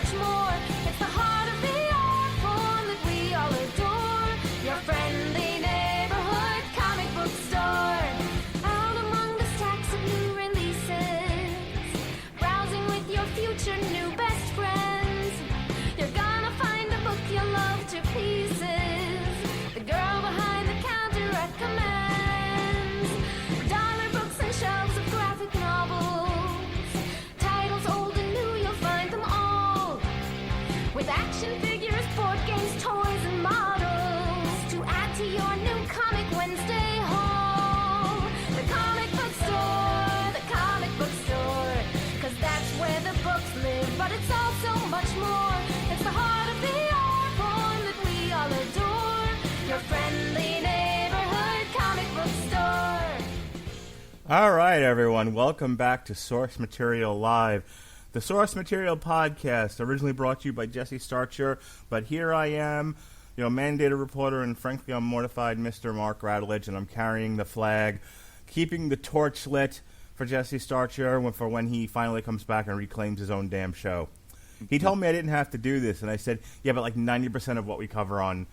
much more. It's the heart of the art form that we all adore. Your friendly neighborhood comic book store. Out among the stacks of new releases, browsing with your future new best friends. You're gonna find a book you'll love to pieces. The girl behind the counter recommends dollar books and shelves of graphic novels. Titles old and new, you'll find them all. With action figures, board games, toys, and models to add to your new Comic Wednesday haul. The comic book store, the comic book store. 'Cause that's where the books live, but it's also much more. It's the heart of the art form that we all adore. Your friendly neighborhood comic book store. All right, everyone. Welcome back to Source Material Live, the Source Material podcast, originally brought to you by Jesse Starcher. But here I am, mandated reporter, and frankly, I'm mortified, Mr. Mark Radulich, and I'm carrying the flag, keeping the torch lit for Jesse Starcher for when he finally comes back and reclaims his own damn show. He told me I didn't have to do this, and I said, yeah, but like 90% of what we cover on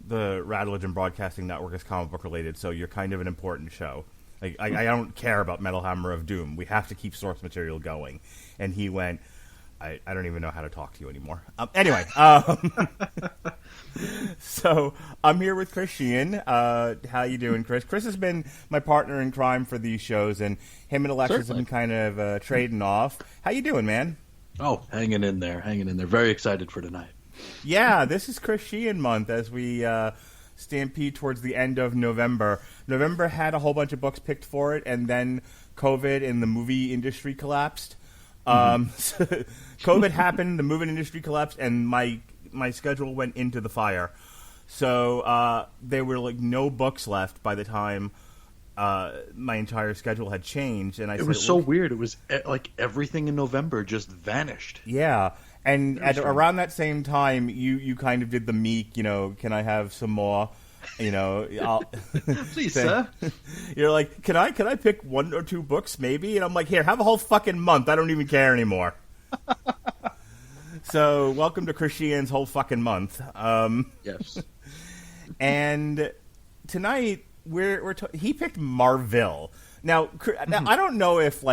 the Radulich and Broadcasting Network is comic book related, so you're kind of an important show. Like, I don't care about Metal Hammer of Doom. We have to keep Source Material going. And he went, I don't even know how to talk to you anymore. Anyway, so I'm here with Chris Sheehan. How you doing, Chris? Chris has been my partner in crime for these shows, and him and Alexis have been kind of trading off. How you doing, man? Oh, hanging in there. Very excited for tonight. Yeah, this is Chris Sheehan month as we stampede towards the end of November. November had a whole bunch of books picked for it, and then COVID and the movie industry collapsed. COVID happened, the movie industry collapsed, and my schedule went into the fire. So there were like no books left by the time my entire schedule had changed. And it was so weird. It was like everything in November just vanished. Yeah. And around that same time, you kind of did the meek, can I have some more? Please, sir. You're like, can I pick one or two books, maybe? And I'm like, here, have a whole fucking month. I don't even care anymore. So, welcome to Chris Sheehan's whole fucking month. Yes. And tonight he picked Marville. Now, I don't know if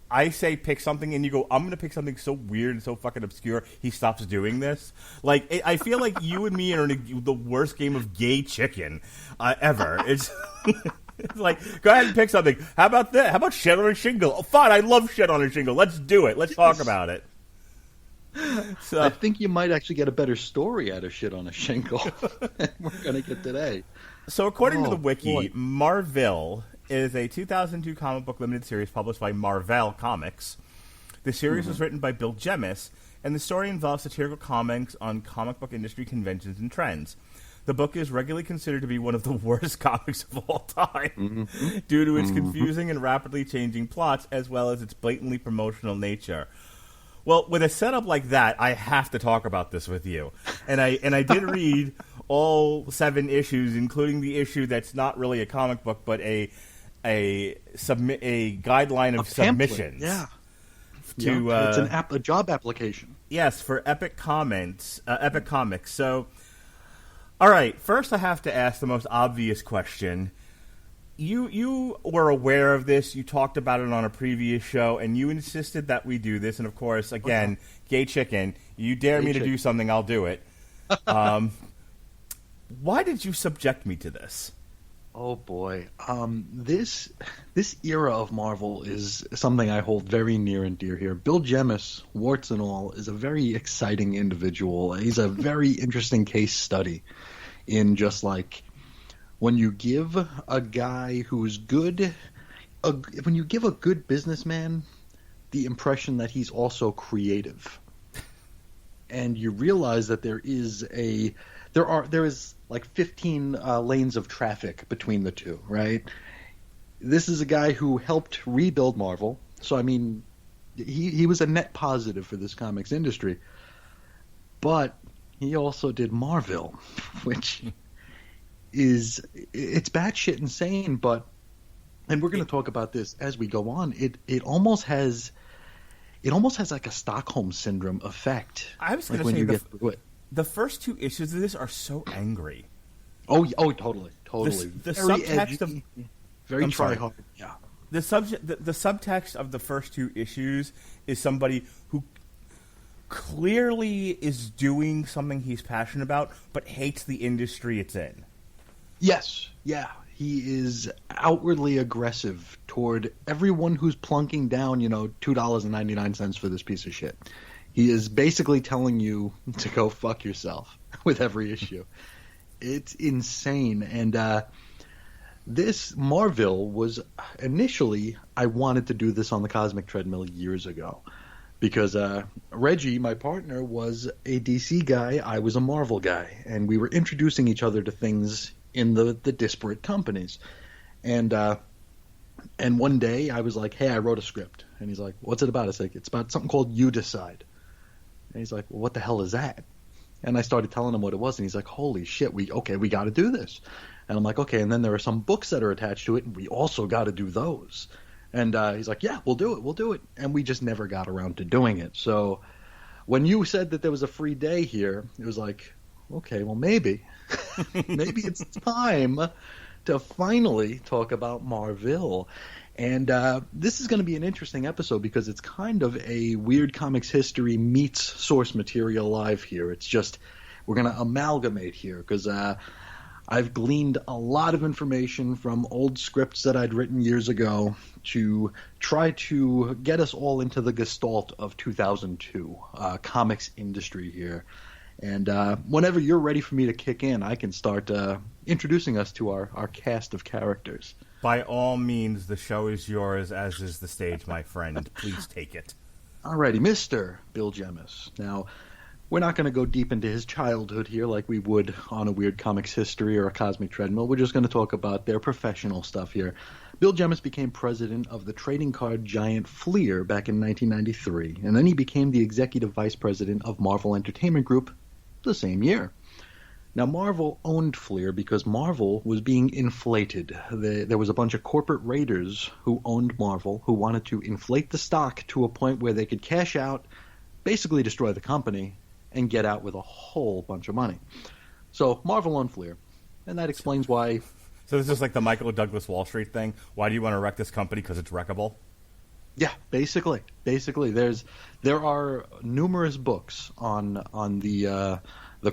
I say pick something and you go, I'm going to pick something so weird and so fucking obscure, he stops doing this. I feel like you and me are in the worst game of gay chicken ever. It's like, go ahead and pick something. How about that? How about Shed on a Shingle? Oh, fine, I love Shed on a Shingle. Let's do it. Let's talk about it. So, I think you might actually get a better story out of Shit on a Shingle than we're going to get today. So according to the wiki, Marville is a 2002 comic book limited series published by Marvelle Comics. The series was written by Bill Jemas, and the story involves satirical comments on comic book industry conventions and trends. The book is regularly considered to be one of the worst comics of all time due to its confusing and rapidly changing plots as well as its blatantly promotional nature. Well, with a setup like that, I have to talk about this with you. And I did read all 7 issues, including the issue that's not really a comic book, but a guideline of submissions. Yeah. It's a job application. Yes, for Epic Comics. So, all right. First, I have to ask the most obvious question. You were aware of this. You talked about it on a previous show, and you insisted that we do this. And of course, again, gay chicken. You dare me to do something, I'll do it. Why did you subject me to this? Oh boy, this era of Marvel is something I hold very near and dear here. Bill Jemas, warts and all, is a very exciting individual. He's a very interesting case study in just like when you give a guy who's good, when you give a good businessman the impression that he's also creative, and you realize that there is like 15 lanes of traffic between the two, right? This is a guy who helped rebuild Marvel. So, I mean, he was a net positive for this comics industry. But he also did Marville, which it's batshit insane, but, and we're going to talk about this as we go on, it almost has, it almost has like a Stockholm syndrome effect. I was going like to when say you get through it. the first 2 issues of this are so angry. Oh, totally. The Very subtext edgy, of very I'm try sorry. hard. Yeah. the subtext of the first 2 issues is somebody who clearly is doing something he's passionate about, but hates the industry it's in. Yes, yeah. He is outwardly aggressive toward everyone who's plunking down, $2.99 for this piece of shit. He is basically telling you to go fuck yourself with every issue. It's insane. And this Marville was initially, I wanted to do this on the Cosmic Treadmill years ago. Because Reggie, my partner, was a DC guy, I was a Marvel guy, and we were introducing each other to things in the disparate companies. And one day I was like, hey, I wrote a script. And he's like, what's it about? I was like, it's about something called You Decide. And he's like, well, what the hell is that? And I started telling him what it was, and he's like, holy shit, we got to do this. And I'm like, okay, and then there are some books that are attached to it, and we also got to do those. And he's like, yeah, we'll do it. And we just never got around to doing it. So when you said that there was a free day here, it was like, okay, well, maybe it's time to finally talk about Marville. And this is going to be an interesting episode because it's kind of a Weird Comics history meets source material live here. It's just we're going to amalgamate here because I've gleaned a lot of information from old scripts that I'd written years ago to try to get us all into the gestalt of 2002 comics industry here. And whenever you're ready for me to kick in, I can start introducing us to our cast of characters. By all means, the show is yours, as is the stage, my friend. Please take it. Alrighty, Mr. Bill Jemas. Now, we're not going to go deep into his childhood here like we would on a Weird Comics history or a Cosmic Treadmill. We're just going to talk about their professional stuff here. Bill Jemas became president of the trading card giant Fleer back in 1993, and then he became the executive vice president of Marvel Entertainment Group the same year. Now, Marvel owned Fleer because Marvel was being inflated. There was a bunch of corporate raiders who owned Marvel who wanted to inflate the stock to a point where they could cash out, basically destroy the company, and get out with a whole bunch of money. So Marvel owned Fleer, and that explains why. So this is like the Michael Douglas Wall Street thing. Why do you want to wreck this company? Because it's wreckable? Yeah, basically. There are numerous books on the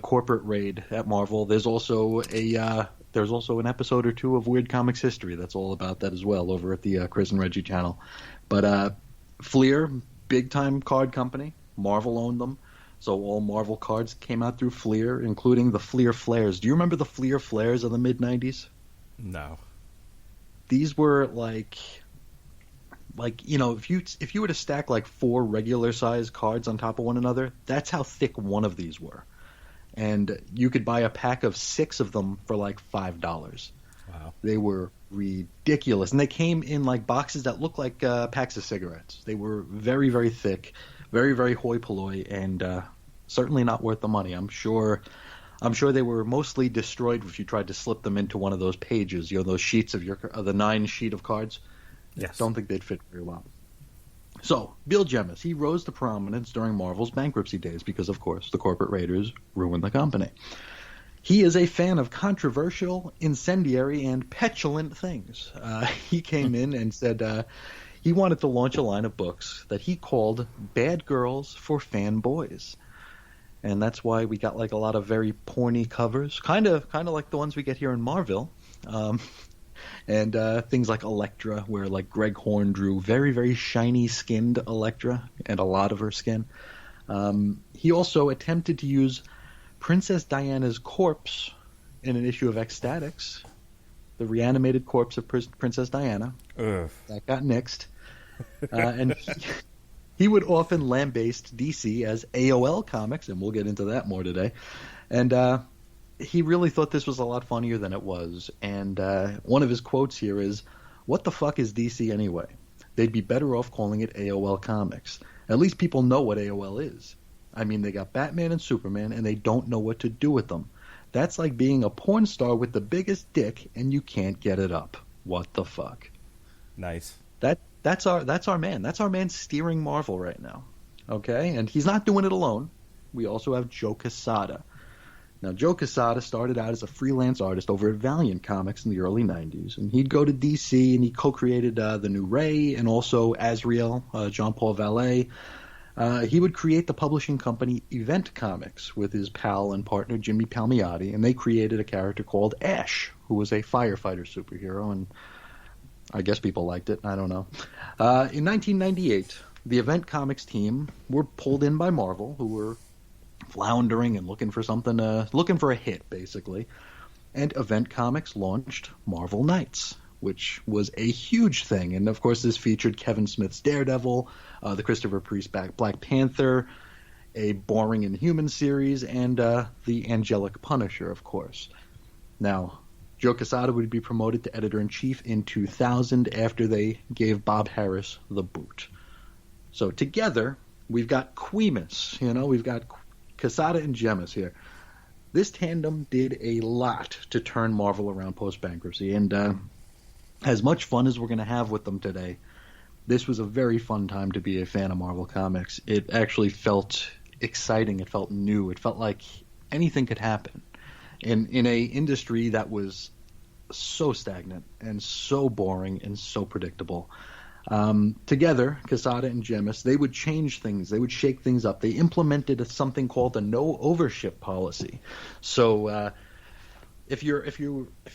corporate raid at Marvel. There's also an episode or 2 of Weird Comics history that's all about that as well over at the Chris and Reggie channel. But Fleer, big time card company. Marvel owned them. So all Marvel cards came out through Fleer, including the Fleer Flares. Do you remember the Fleer Flares of the mid-90s? No. These were like if you were to stack like 4 regular size cards on top of one another, that's how thick one of these were. And you could buy a pack of 6 of them for like $5. Wow. They were ridiculous. And they came in like boxes that looked like packs of cigarettes. They were very, very thick, very, very hoi polloi, and certainly not worth the money. I'm sure they were mostly destroyed if you tried to slip them into one of those pages, those sheets of the 9 sheet of cards. Yes. Don't think they'd fit very well. So, Bill Jemas, he rose to prominence during Marvel's bankruptcy days because, of course, the corporate raiders ruined the company. He is a fan of controversial, incendiary, and petulant things. He came in and said he wanted to launch a line of books that he called Bad Girls for Fanboys. And that's why we got like a lot of very porny covers, kind of like the ones we get here in Marville. And things like Elektra, where like Greg Horn drew very, very shiny-skinned Elektra and a lot of her skin. He also attempted to use Princess Diana's corpse in an issue of Ecstatics, the reanimated corpse of Princess Diana. Ugh. That got nixed. And he would often lambaste DC as AOL Comics, and we'll get into that more today. And he really thought this was a lot funnier than it was. And one of his quotes here is, "What the fuck is DC anyway? They'd be better off calling it AOL Comics. At least people know what AOL is. I mean, they got Batman and Superman, and they don't know what to do with them. That's like being a porn star with the biggest dick, and you can't get it up. What the fuck?" Nice. That's our man. That's our man steering Marvel right now. Okay, and he's not doing it alone. We also have Joe Quesada. Now, Joe Quesada started out as a freelance artist over at Valiant Comics in the early 90s, and he'd go to DC and he co-created the new Ray and also Azrael, Jean-Paul Vallée. He would create the publishing company Event Comics with his pal and partner Jimmy Palmiotti, and they created a character called Ash, who was a firefighter superhero, and I guess people liked it. I don't know. In 1998, the Event Comics team were pulled in by Marvel, who were floundering and looking for something, looking for a hit, basically. And Event Comics launched Marvel Knights, which was a huge thing. And, of course, this featured Kevin Smith's Daredevil, the Christopher Priest Black Panther, a boring Inhuman series, and the Angelic Punisher, of course. Now, Joe Quesada would be promoted to editor-in-chief in 2000 after they gave Bob Harris the boot. So together, we've got Queemus, we've got Quesada and Jemas here. This tandem did a lot to turn Marvel around post-bankruptcy, and as much fun as we're going to have with them today, this was a very fun time to be a fan of Marvel Comics. It actually felt exciting. It felt new. It felt like anything could happen. In a industry that was so stagnant and so boring and so predictable. Together, Quesada and Jemas, they would change things. They would shake things up. They implemented something called a no overship policy. So if you're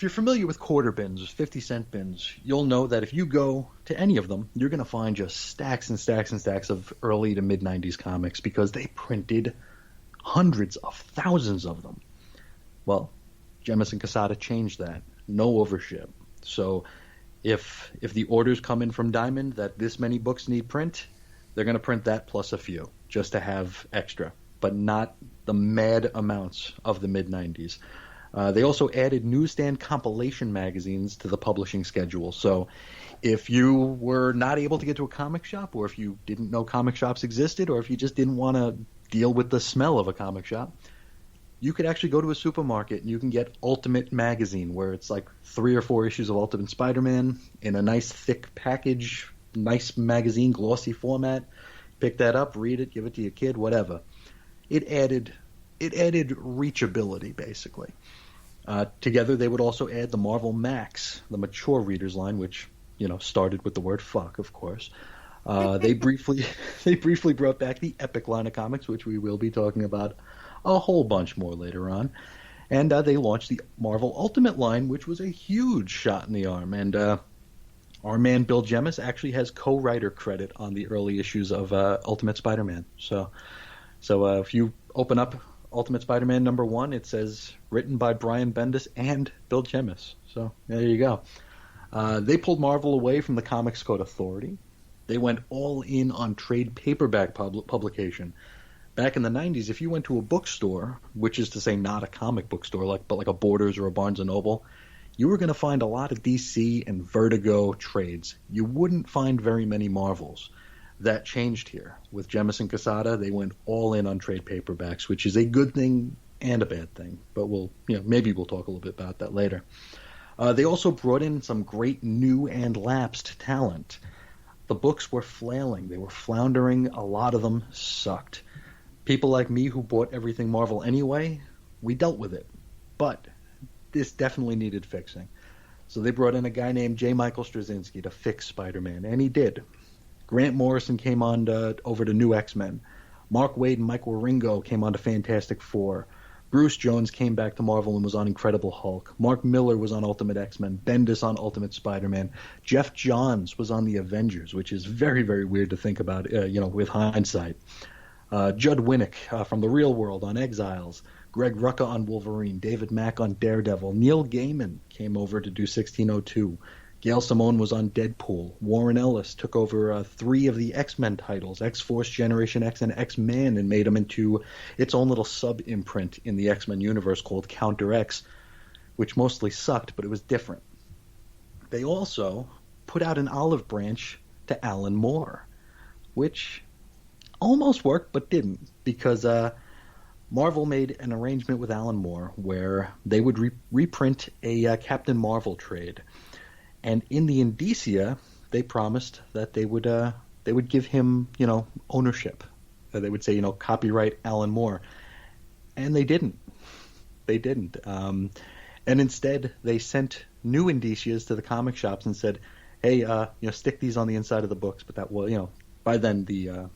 familiar with quarter bins, 50-cent bins, you'll know that if you go to any of them, you're going to find just stacks and stacks and stacks of early to mid-90s comics because they printed hundreds of thousands of them. Well, Jemas and Quesada changed that. No overship. So if the orders come in from Diamond that this many books need print, they're going to print that plus a few just to have extra, but not the mad amounts of the mid-90s. They also added newsstand compilation magazines to the publishing schedule. So if you were not able to get to a comic shop, or if you didn't know comic shops existed, or if you just didn't want to deal with the smell of a comic shop, you could actually go to a supermarket and you can get Ultimate Magazine, where it's like 3 or 4 issues of Ultimate Spider-Man in a nice thick package, nice magazine, glossy format. Pick that up, read it, give it to your kid, whatever. It added reachability, basically. Together, they would also add the Marvel Max, the mature readers line, which started with the word "fuck," of course. They briefly brought back the Epic line of comics, which we will be talking about a whole bunch more later on. And they launched the Marvel Ultimate line, which was a huge shot in the arm. And our man Bill Jemas actually has co-writer credit on the early issues of Ultimate Spider-Man. So if you open up Ultimate Spider-Man #1, it says written by Brian Bendis and Bill Jemas. So there you go. They pulled Marvel away from the Comics Code Authority. They went all in on trade paperback publication. Back in the 90s, if you went to a bookstore, which is to say not a comic book store, but like a Borders or a Barnes & Noble, you were going to find a lot of DC and Vertigo trades. You wouldn't find very many Marvels. That changed here. With Jemas and Quesada, they went all in on trade paperbacks, which is a good thing and a bad thing. But maybe we'll talk a little bit about that later. They also brought in some great new and lapsed talent. The books were flailing. They were floundering. A lot of them sucked. People like me who bought everything Marvel anyway, we dealt with it. But this definitely needed fixing. So they brought in a guy named J. Michael Straczynski to fix Spider-Man, and he did. Grant Morrison came on over to New X-Men. Mark Waid and Mike Wieringo came on to Fantastic Four. Bruce Jones came back to Marvel and was on Incredible Hulk. Mark Miller was on Ultimate X-Men. Bendis on Ultimate Spider-Man. Jeff Johns was on the Avengers, which is very, very weird to think about, with hindsight. Judd Winnick from The Real World on Exiles. Greg Rucka on Wolverine. David Mack on Daredevil. Neil Gaiman came over to do 1602. Gail Simone was on Deadpool. Warren Ellis took over 3 of the X-Men titles, X-Force, Generation X, and X-Men, and made them into its own little sub-imprint in the X-Men universe called Counter X, which mostly sucked, but it was different. They also put out an olive branch to Alan Moore, which almost worked but didn't, because Marvel made an arrangement with Alan Moore where they would reprint a Captain Marvel trade. And in the indicia, they promised that they would give him, ownership. They would say, copyright Alan Moore, and they didn't. They didn't. And instead, they sent new indicias to the comic shops and said, "Hey, stick these on the inside of the books." But that was, by then the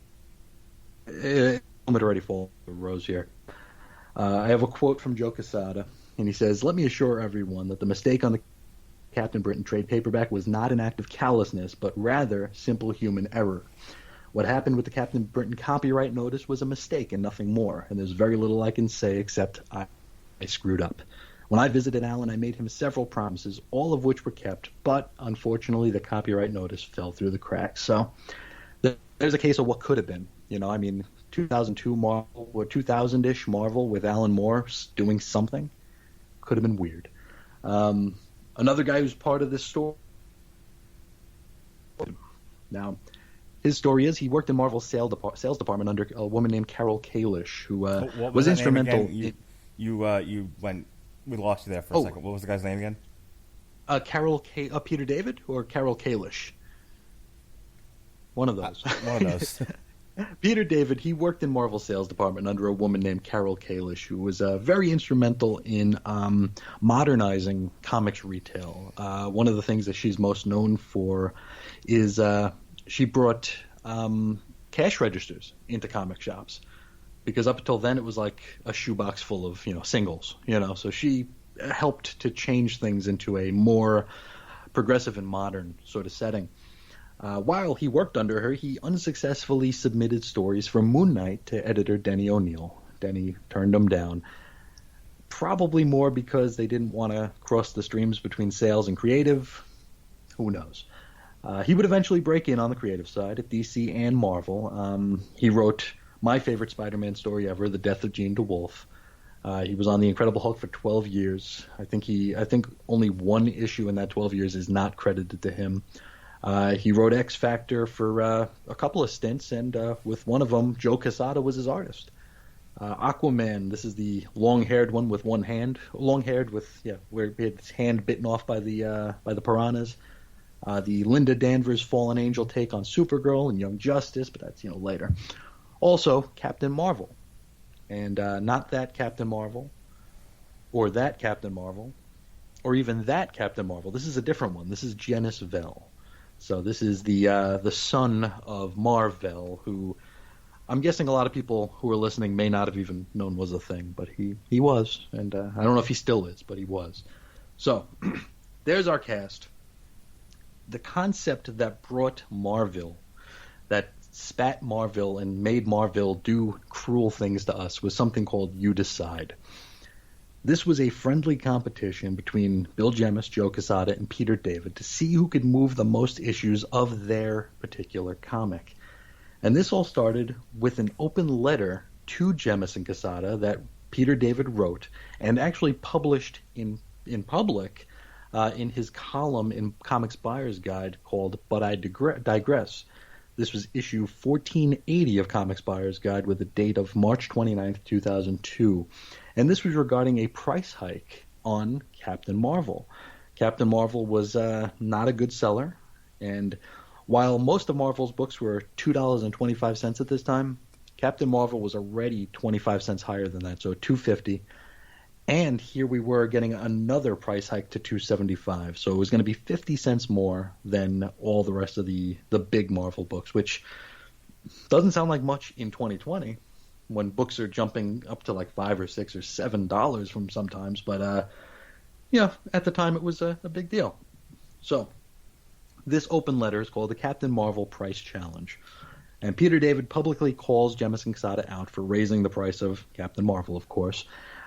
helmet already fallen to the rose here. I have a quote from Joe Quesada, and he says, "Let me assure everyone that the mistake on the Captain Britain trade paperback was not an act of callousness, but rather simple human error. What happened with the Captain Britain copyright notice was a mistake and nothing more, and there's very little I can say except I screwed up. When I visited Alan, I made him several promises, all of which were kept, but unfortunately the copyright notice fell through the cracks." So there's a case of what could have been. 2002 Marvel, or 2000-ish Marvel with Alan Moore doing something could have been weird. Another guy who's part of this story. Now, his story is he worked in Marvel's sales department under a woman named Carol Kalish, who was instrumental. You went. We lost you there for a second. What was the guy's name again? Peter David or Carol Kalish? One of those. One of those. Peter David, he worked in Marvel's sales department under a woman named Carol Kalish, who was very instrumental in modernizing comics retail. One of the things that she's most known for is she brought cash registers into comic shops, because up until then it was like a shoebox full of singles. So she helped to change things into a more progressive and modern sort of setting. While he worked under her, he unsuccessfully submitted stories for Moon Knight to editor Denny O'Neil. Denny turned them down, probably more because they didn't want to cross the streams between sales and creative. Who knows? He would eventually break in on the creative side at DC and Marvel. He wrote my favorite Spider-Man story ever, The Death of Jean DeWolf. He was on the Incredible Hulk for 12 years. I think only one issue in that 12 years is not credited to him. He wrote X Factor for a couple of stints, and with one of them, Joe Quesada was his artist. Aquaman, this is the long-haired one with one hand, where he had his hand bitten off by the piranhas. The Linda Danvers Fallen Angel take on Supergirl and Young Justice, but that's later. Also, Captain Marvel, and not that Captain Marvel, or that Captain Marvel, or even that Captain Marvel. This is a different one. This is Genis Vell. So this is the son of Marville, who I'm guessing a lot of people who are listening may not have even known was a thing, but he was, and I don't know if he still is, but he was. So there's our cast. The concept that brought Marville, that spat Marville and made Marville do cruel things to us, was something called You Decide. This was a friendly competition between Bill Jemas, Joe Quesada, and Peter David to see who could move the most issues of their particular comic. And this all started with an open letter to Jemas and Quesada that Peter David wrote and actually published in public in his column in Comics Buyer's Guide called But I Digress. This was issue 1480 of Comics Buyer's Guide with the date of March 29th, 2002. And this was regarding a price hike on Captain Marvel. Captain Marvel was not a good seller, and while most of Marvel's books were $2.25 at this time, Captain Marvel was already 25 cents higher than that, so $2.50. And here we were getting another price hike to $2.75, so it was going to be 50 cents more than all the rest of the big Marvel books, which doesn't sound like much in 2020. When books are jumping up to like $5 or $6 or $7 from sometimes, but at the time it was a big deal. So this open letter is called the Captain Marvel Price Challenge, and Peter David publicly calls Jemas and Quesada out for raising the price of Captain Marvel. Of course,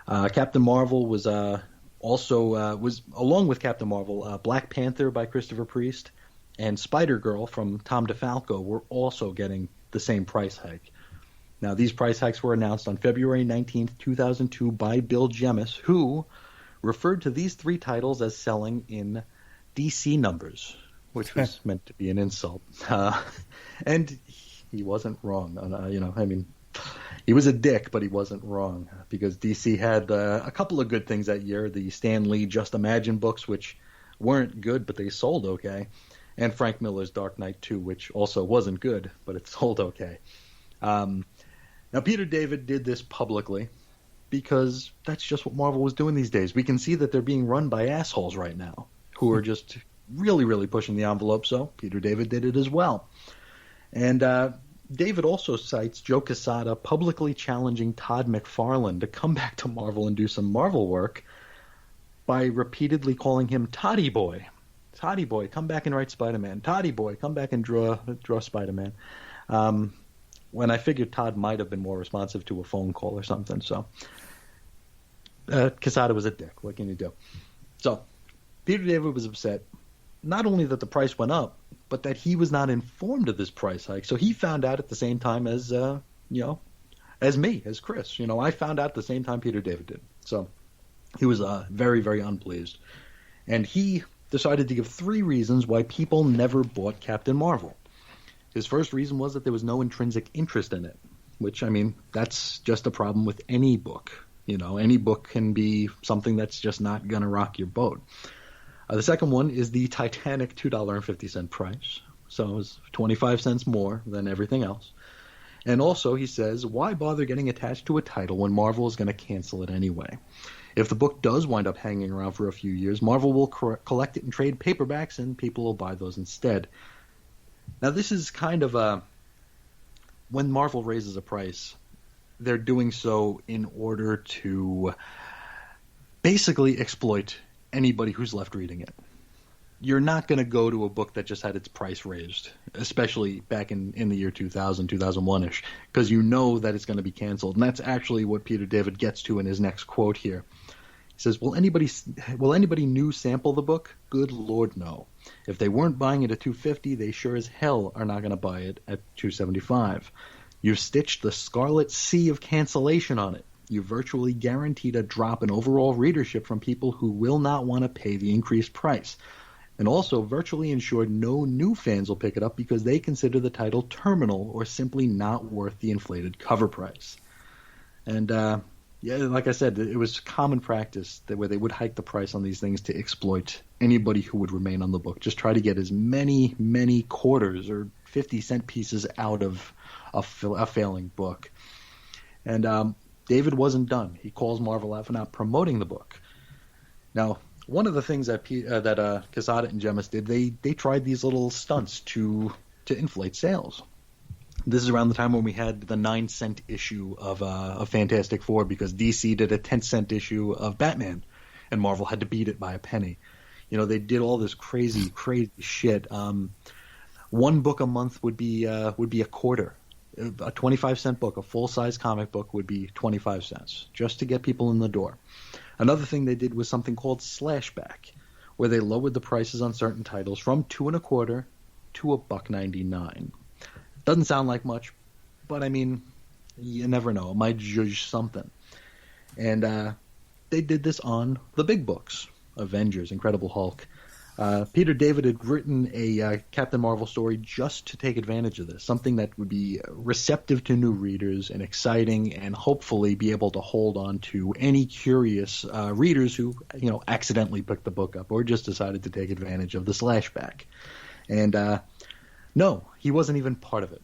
Captain Marvel was along with Captain Marvel, Black Panther by Christopher Priest and Spider-Girl from Tom DeFalco were also getting the same price hike. Now, these price hikes were announced on February 19th, 2002 by Bill Jemas, who referred to these three titles as selling in DC numbers, which was meant to be an insult. And he wasn't wrong. He was a dick, but he wasn't wrong, because DC had a couple of good things that year. The Stan Lee Just Imagine books, which weren't good, but they sold okay. and Frank Miller's Dark Knight 2, which also wasn't good, but it sold okay. Now, Peter David did this publicly because that's just what Marvel was doing these days. We can see that they're being run by assholes right now who are just really, really pushing the envelope, so Peter David did it as well. And David also cites Joe Quesada publicly challenging Todd McFarlane to come back to Marvel and do some Marvel work by repeatedly calling him Toddy Boy. Toddy Boy, come back and write Spider-Man. Toddy Boy, come back and draw Spider-Man. When I figured Todd might have been more responsive to a phone call or something. So Quesada was a dick. What can you do? So Peter David was upset, not only that the price went up, but that he was not informed of this price hike. So he found out at the same time as as me, as Chris. I found out at the same time Peter David did. So he was very, very unpleased. And he decided to give 3 reasons why people never bought Captain Marvel. His first reason was that there was no intrinsic interest in it, which, I mean, that's just a problem with any book. Any book can be something that's just not going to rock your boat. The second one is the titanic $2.50 price. So it was 25 cents more than everything else. And also, he says, why bother getting attached to a title when Marvel is going to cancel it anyway? If the book does wind up hanging around for a few years, Marvel will collect it in trade paperbacks and people will buy those instead. Now, this is kind of when Marvel raises a price, they're doing so in order to basically exploit anybody who's left reading it. You're not going to go to a book that just had its price raised, especially back in the year 2000, 2001-ish, because you know that it's going to be canceled. And that's actually what Peter David gets to in his next quote here. He says, will anybody new sample the book? Good Lord, no. If they weren't buying it at $2.50, they sure as hell are not going to buy it at $2.75. You've stitched the scarlet C of cancellation on it. You virtually guaranteed a drop in overall readership from people who will not want to pay the increased price. And also virtually ensured no new fans will pick it up because they consider the title terminal or simply not worth the inflated cover price. And yeah, like I said, it was common practice that where they would hike the price on these things to exploit anybody who would remain on the book. Just try to get as many quarters or 50-cent pieces out of a failing book. And David wasn't done. He calls Marvel out for not promoting the book. Now, one of the things that Quesada and Gemmis did, they tried these little stunts to inflate sales. This is around the time when we had the 9-cent issue of Fantastic Four because DC did a 10-cent issue of Batman, and Marvel had to beat it by a penny. They did all this crazy shit. One book a month would be a quarter. A 25-cent book, a full-size comic book, would be 25 cents just to get people in the door. Another thing they did was something called slashback, where they lowered the prices on certain titles from $2.25 to $1.99. Doesn't sound like much, but I mean, you never know. It might judge something. And they did this on the big books, Avengers, Incredible Hulk. Peter David had written a Captain Marvel story just to take advantage of this, something that would be receptive to new readers and exciting and hopefully be able to hold on to any curious readers who, accidentally picked the book up or just decided to take advantage of the slashback. And no, he wasn't even part of it.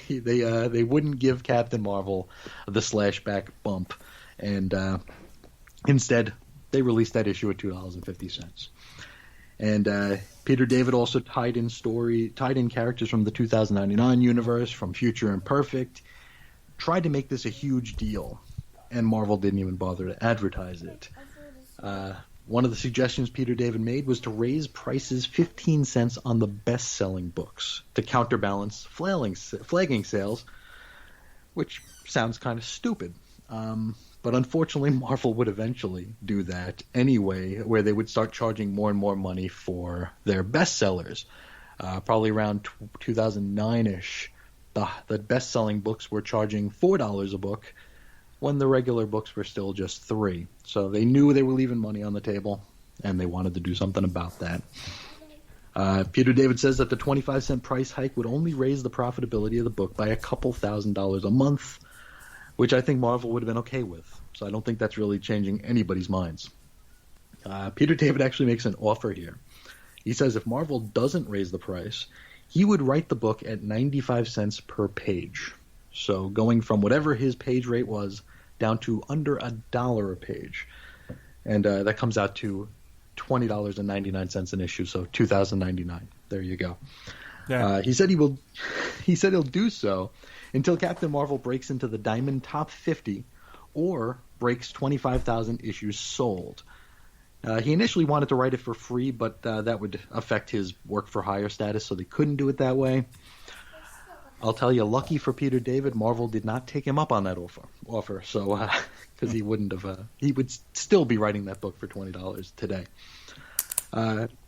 They wouldn't give Captain Marvel the slashback bump, and instead they released that issue at $2.50. And Peter David also tied in characters from the 2099 universe, from Future Imperfect, tried to make this a huge deal, and Marvel didn't even bother to advertise it. One of the suggestions Peter David made was to raise prices 15 cents on the best-selling books to counterbalance flagging sales, which sounds kind of stupid. But unfortunately, Marvel would eventually do that anyway, where they would start charging more and more money for their bestsellers. Probably around 2009-ish, the best-selling books were charging $4 a book, when the regular books were still just $3. So they knew they were leaving money on the table, and they wanted to do something about that. Peter David says that the 25-cent price hike would only raise the profitability of the book by a couple $1,000s a month, which I think Marvel would have been okay with. So I don't think that's really changing anybody's minds. Peter David actually makes an offer here. He says if Marvel doesn't raise the price, he would write the book at 95 cents per page. So going from whatever his page rate was down to under $1 a page. And that comes out to $20.99 an issue, so $2,099. There you go. Yeah. He said he'll do so until Captain Marvel breaks into the Diamond Top 50 or breaks 25,000 issues sold. He initially wanted to write it for free, but that would affect his work for hire status, so they couldn't do it that way. I'll tell you, lucky for Peter David, Marvel did not take him up on that offer. So because he wouldn't have, he would still be writing that book for $20 today.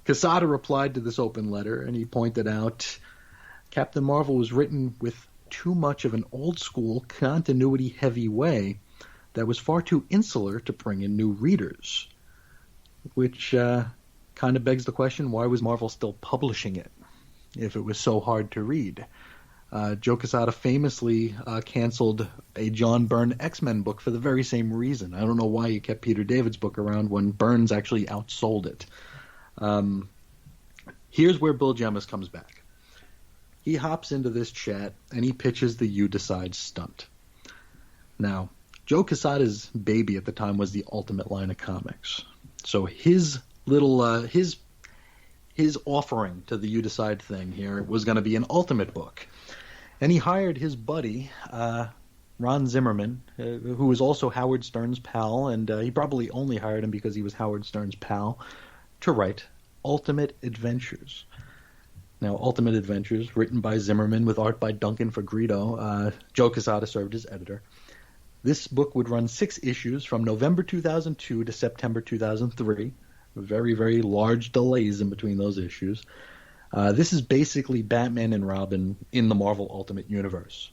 Quesada replied to this open letter, and he pointed out Captain Marvel was written with too much of an old-school, continuity-heavy way that was far too insular to bring in new readers. Which kind of begs the question, why was Marvel still publishing it if it was so hard to read? Joe Quesada famously canceled a John Byrne X-Men book for the very same reason. I don't know why he kept Peter David's book around when Burns actually outsold it. Here's where Bill Jemas comes back. He hops into this chat and he pitches the You Decide stunt. Now, Joe Quesada's baby at the time was the Ultimate line of comics. So his little his offering to the You Decide thing here was going to be an Ultimate book. And he hired his buddy, Ron Zimmerman, who was also Howard Stern's pal, and he probably only hired him because he was Howard Stern's pal, to write Ultimate Adventures. Now, Ultimate Adventures, written by Zimmerman with art by Duncan Fagredo, Joe Quesada served as editor. This book would run 6 issues from November 2002 to September 2003. Very, very large delays in between those issues. This is basically Batman and Robin in the Marvel Ultimate Universe.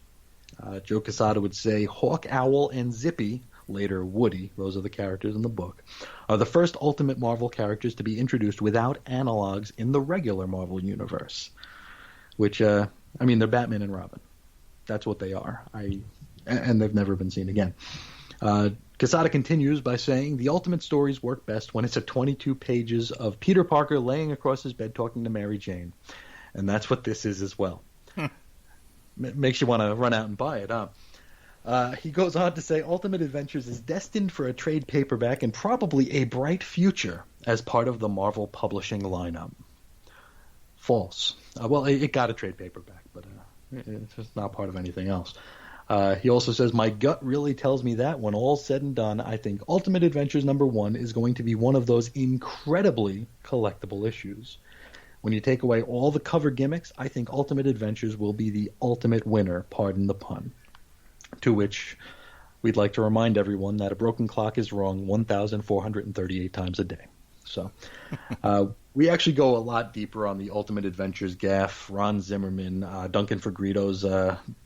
Joe Quesada would say Hawk Owl and Zippy, later Woody, those are the characters in the book, are the first Ultimate Marvel characters to be introduced without analogs in the regular Marvel Universe. Which, they're Batman and Robin. That's what they are. And they've never been seen again. Quesada continues by saying, the Ultimate stories work best when it's at 22 pages of Peter Parker laying across his bed talking to Mary Jane. And that's what this is as well. Makes you want to run out and buy it, huh? He goes on to say, Ultimate Adventures is destined for a trade paperback and probably a bright future as part of the Marvel publishing lineup. False. It got a trade paperback, but it's just not part of anything else. He also says, my gut really tells me that when all's said and done, I think Ultimate Adventures #1 is going to be one of those incredibly collectible issues. When you take away all the cover gimmicks, I think Ultimate Adventures will be the ultimate winner, pardon the pun. To which we'd like to remind everyone that a broken clock is wrong 1,438 times a day. So we actually go a lot deeper on the Ultimate Adventures gaffe, Ron Zimmerman, Duncan Fagredo's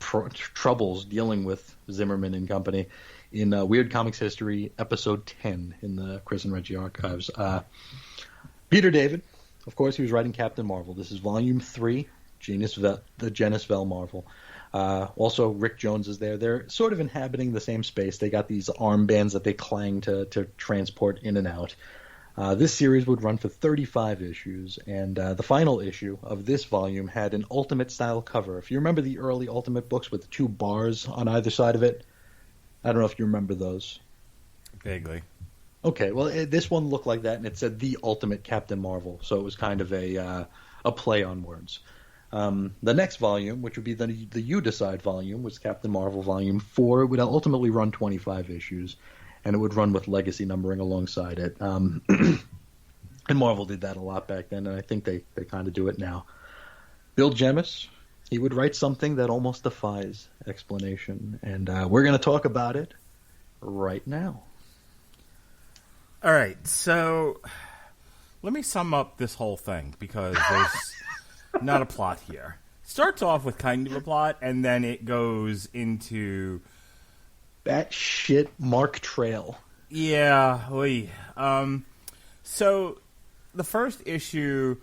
troubles dealing with Zimmerman and company in Weird Comics History, Episode 10 in the Chris and Reggie archives. Peter David, of course, he was writing Captain Marvel. This is Volume 3, the Genus Vel Marvel. Also, Rick Jones is there. They're sort of inhabiting the same space. They got these armbands that they clang to transport in and out. This series would run for 35 issues, and the final issue of this volume had an Ultimate-style cover. If you remember the early Ultimate books with the 2 bars on either side of it, I don't know if you remember those. Vaguely. Okay, well, this one looked like that, and it said The Ultimate Captain Marvel, so it was kind of a play on words. The next volume, which would be the You Decide volume, was Captain Marvel Volume 4. It would ultimately run 25 issues. And it would run with legacy numbering alongside it. And Marvel did that a lot back then, and I think they kind of do it now. Bill Jemas, he would write something that almost defies explanation, and we're going to talk about it right now. All right, so let me sum up this whole thing, because there's not a plot here. Starts off with kind of a plot, and then it goes into... That shit Mark Trail. Yeah. So the first issue,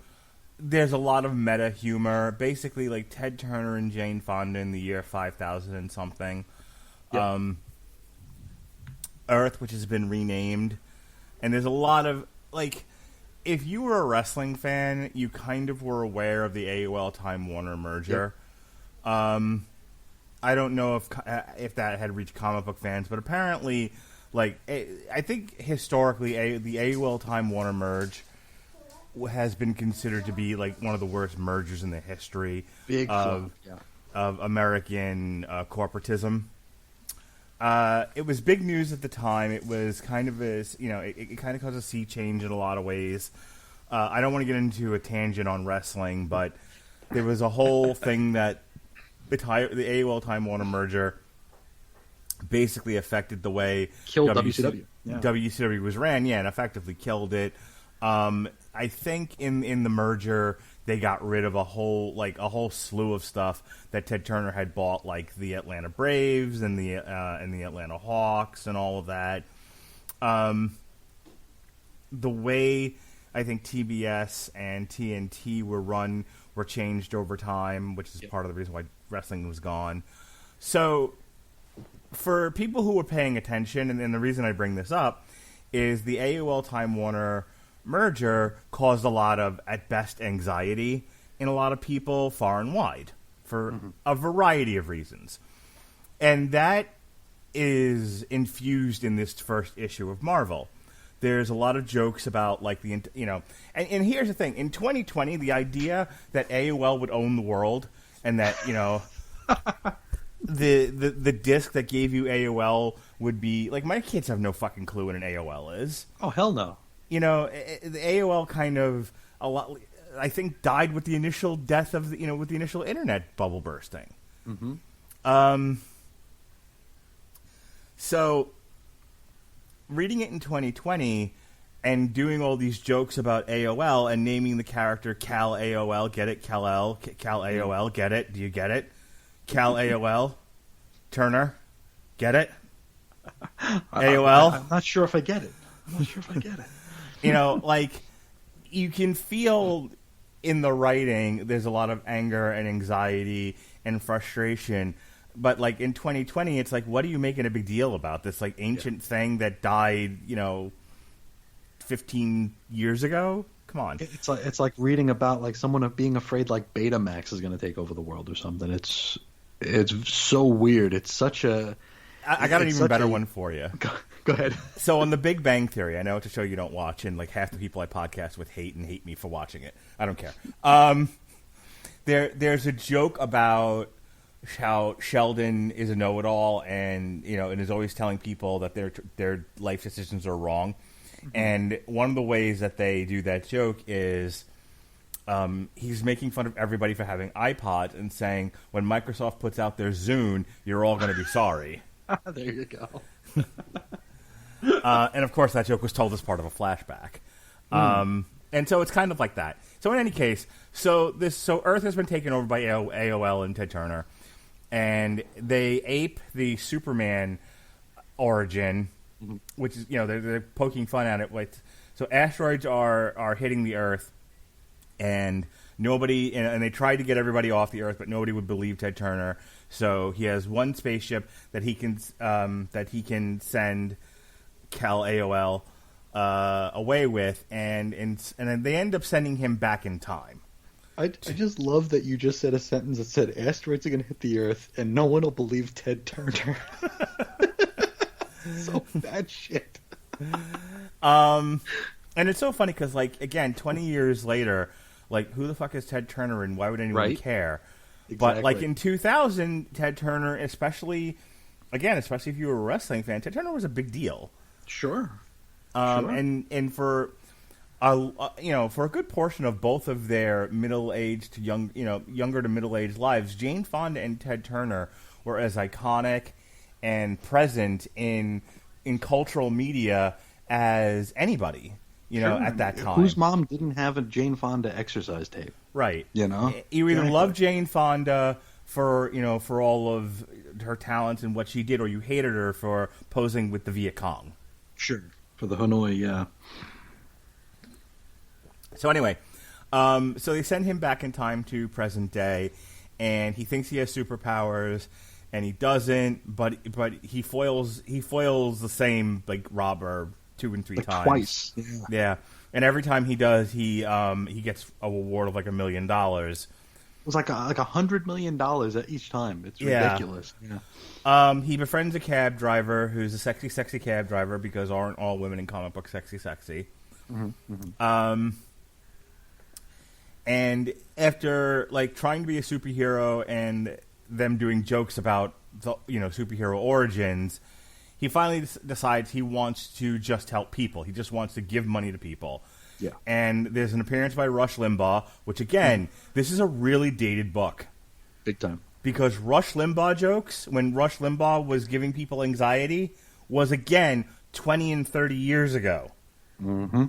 there's a lot of meta humor. Basically, like Ted Turner and Jane Fonda in the year 5000 and something. Yep. Earth, which has been renamed. And there's a lot of, like, if you were a wrestling fan, you kind of were aware of the AOL Time Warner merger. Yep. I don't know if that had reached comic book fans, but apparently, like, I think historically, the AOL Time Warner merge has been considered to be like one of the worst mergers in the history of American corporatism. It was big news at the time. It was kind of it kind of caused a sea change in a lot of ways. I don't want to get into a tangent on wrestling, but there was a whole thing that the AOL Time Warner merger basically affected the way killed WCW. WCW was ran, and effectively killed it. I think in the merger they got rid of a whole slew of stuff that Ted Turner had bought, like the Atlanta Braves and the Atlanta Hawks and all of that. The way I think TBS and TNT were changed over time, which is part of the reason why wrestling was gone. So for people who were paying attention, and the reason I bring this up is the AOL Time Warner merger caused a lot of, at best, anxiety in a lot of people far and wide for a variety of reasons. And that is infused in this first issue of Marvel. There's a lot of jokes about, like, and here's the thing. In 2020, the idea that AOL would own the world and that, the disc that gave you AOL would be, like, my kids have no fucking clue what an AOL is. Oh, hell no. The AOL kind of I think died with the initial death of with the initial internet bubble bursting. Mm-hmm. So reading it in 2020 and doing all these jokes about AOL and naming the character Cal AOL, get it? Cal AOL, get it? Do you get it? Cal AOL, Turner, get it? AOL. I'm not sure if I get it. Like, you can feel in the writing there's a lot of anger and anxiety and frustration. But, like, in 2020, it's like, what are you making a big deal about? This, like, ancient thing that died, 15 years ago? Come on. It's like reading about, like, someone being afraid, like, Betamax is going to take over the world or something. It's so weird. It's such a... I got an even better one for you. Go ahead. So on The Big Bang Theory, I know it's a show you don't watch, and like half the people I podcast with hate me for watching it. I don't care. There's a joke about how Sheldon is a know-it-all, and and is always telling people that their life decisions are wrong. Mm-hmm. And one of the ways that they do that joke is he's making fun of everybody for having iPods and saying, when Microsoft puts out their Zune, you're all going to be sorry. There you go. And of course, that joke was told as part of a flashback. And so it's kind of like that. So in any case, so Earth has been taken over by AOL and Ted Turner, and they ape the Superman origin, which is they're poking fun at it. So asteroids are hitting the Earth, and nobody and they tried to get everybody off the Earth, but nobody would believe Ted Turner. So he has one spaceship that he can send Cal AOL away with, and then they end up sending him back in time. I just love that you just said a sentence that said asteroids are going to hit the Earth and no one will believe Ted Turner. So bad shit. And it's so funny because, like, again, 20 years later, like, who the fuck is Ted Turner and why would anyone care? Exactly. But, like, in 2000, Ted Turner, especially if you were a wrestling fan, Ted Turner was a big deal. Sure. And for for a good portion of both of their middle-aged to younger to middle-aged lives, Jane Fonda and Ted Turner were as iconic and present in cultural media as anybody. At that time. Whose mom didn't have a Jane Fonda exercise tape? Right. You either loved Jane Fonda for all of her talents and what she did, or you hated her for posing with the Viet Cong. Sure. For the Hanoi, yeah. So anyway, so they send him back in time to present day, and he thinks he has superpowers, and he doesn't. But he foils the same, like, robber 2 and 3 times. Twice. Yeah. And every time he does, he gets a reward of like $1 million. It was like $100 million at each time. It's ridiculous. Yeah. He befriends a cab driver who's a sexy, sexy cab driver because aren't all women in comic books sexy, sexy? And after like trying to be a superhero and them doing jokes about the superhero origins, he finally decides he wants to just help people. He just wants to give money to people. Yeah. And there's an appearance by Rush Limbaugh, which again, this is a really dated book. Big time. Because Rush Limbaugh jokes, when Rush Limbaugh was giving people anxiety, was again 20 and 30 years ago. Mm-hmm.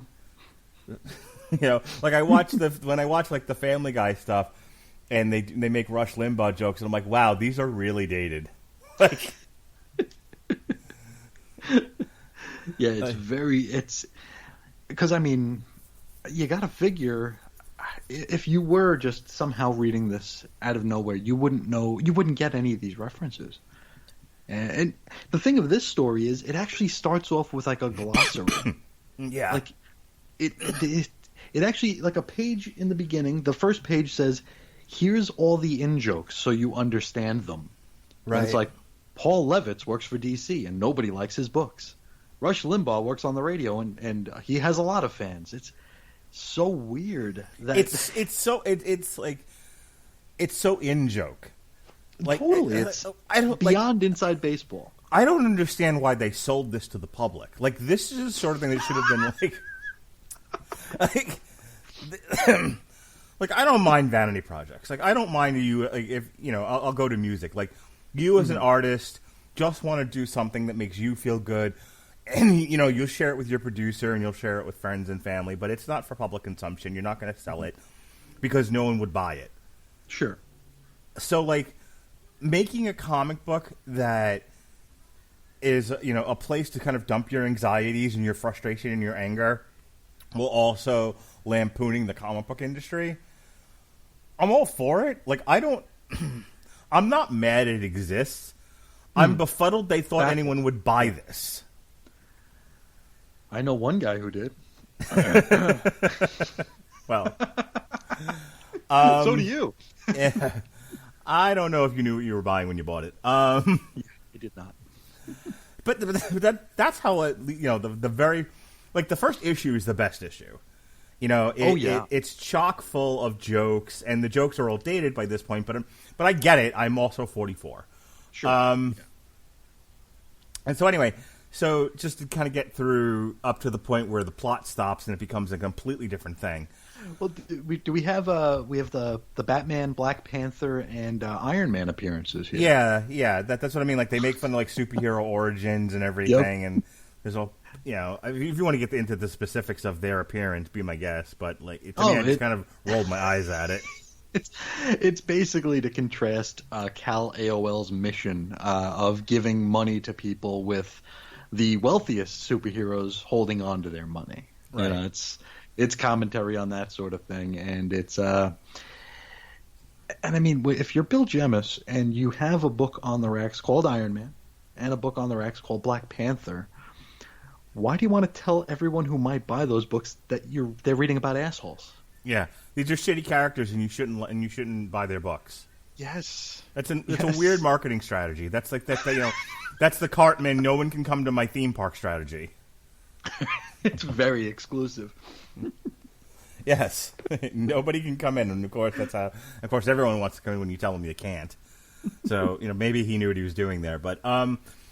Like when I watch like the Family Guy stuff, and they make Rush Limbaugh jokes, and I'm like, wow, these are really dated. Like, yeah, it's because I mean, you got to figure if you were just somehow reading this out of nowhere, you wouldn't get any of these references. And the thing of this story is, it actually starts off with like a glossary. Yeah, like it actually, like a page in the beginning. The first page says, "Here's all the in-jokes so you understand them." Right. And it's like, Paul Levitz works for DC and nobody likes his books. Rush Limbaugh works on the radio and he has a lot of fans. It's so weird that it's so in-joke. Like, totally, it's beyond inside baseball. I don't understand why they sold this to the public. Like, this is the sort of thing that should have been like I don't mind vanity projects. Like, I don't mind you, like, if I'll go to music. Like, you as an artist just want to do something that makes you feel good, and you'll share it with your producer and you'll share it with friends and family, but it's not for public consumption. You're not going to sell it because no one would buy it. Sure. So, like, making a comic book that is a place to kind of dump your anxieties and your frustration and your anger, while also lampooning the comic book industry, I'm all for it. Like, I'm not mad it exists. I'm befuddled they thought anyone would buy this. I know one guy who did. Well, so do you. Yeah, I don't know if you knew what you were buying when you bought it. He did not. But that's how the very, like, the first issue is the best issue. It's chock full of jokes, and the jokes are all dated by this point. But I get it. I'm also 44. Sure. And so anyway, so just to kind of get through up to the point where the plot stops and it becomes a completely different thing. Well, we have the Batman, Black Panther, and Iron Man appearances here. Yeah. That's what I mean. Like, they make fun of like superhero origins and everything, and there's all if you want to get into the specifics of their appearance, be my guest. But like, I just kind of rolled my eyes at it. It's basically to contrast Cal AOL's mission of giving money to people with the wealthiest superheroes holding on to their money. Right. It's commentary on that sort of thing, and it's and I mean, if you're Bill Jemas and you have a book on the racks called Iron Man and a book on the racks called Black Panther, why do you want to tell everyone who might buy those books that they're reading about assholes? Yeah, these are shitty characters, and you shouldn't buy their books. Yes, It's a weird marketing strategy. That's like that. That's the Cartman. No one can come to my theme park strategy. It's very exclusive. Yes, nobody can come in, and of course everyone wants to come in when you tell them you can't. So maybe he knew what he was doing there, but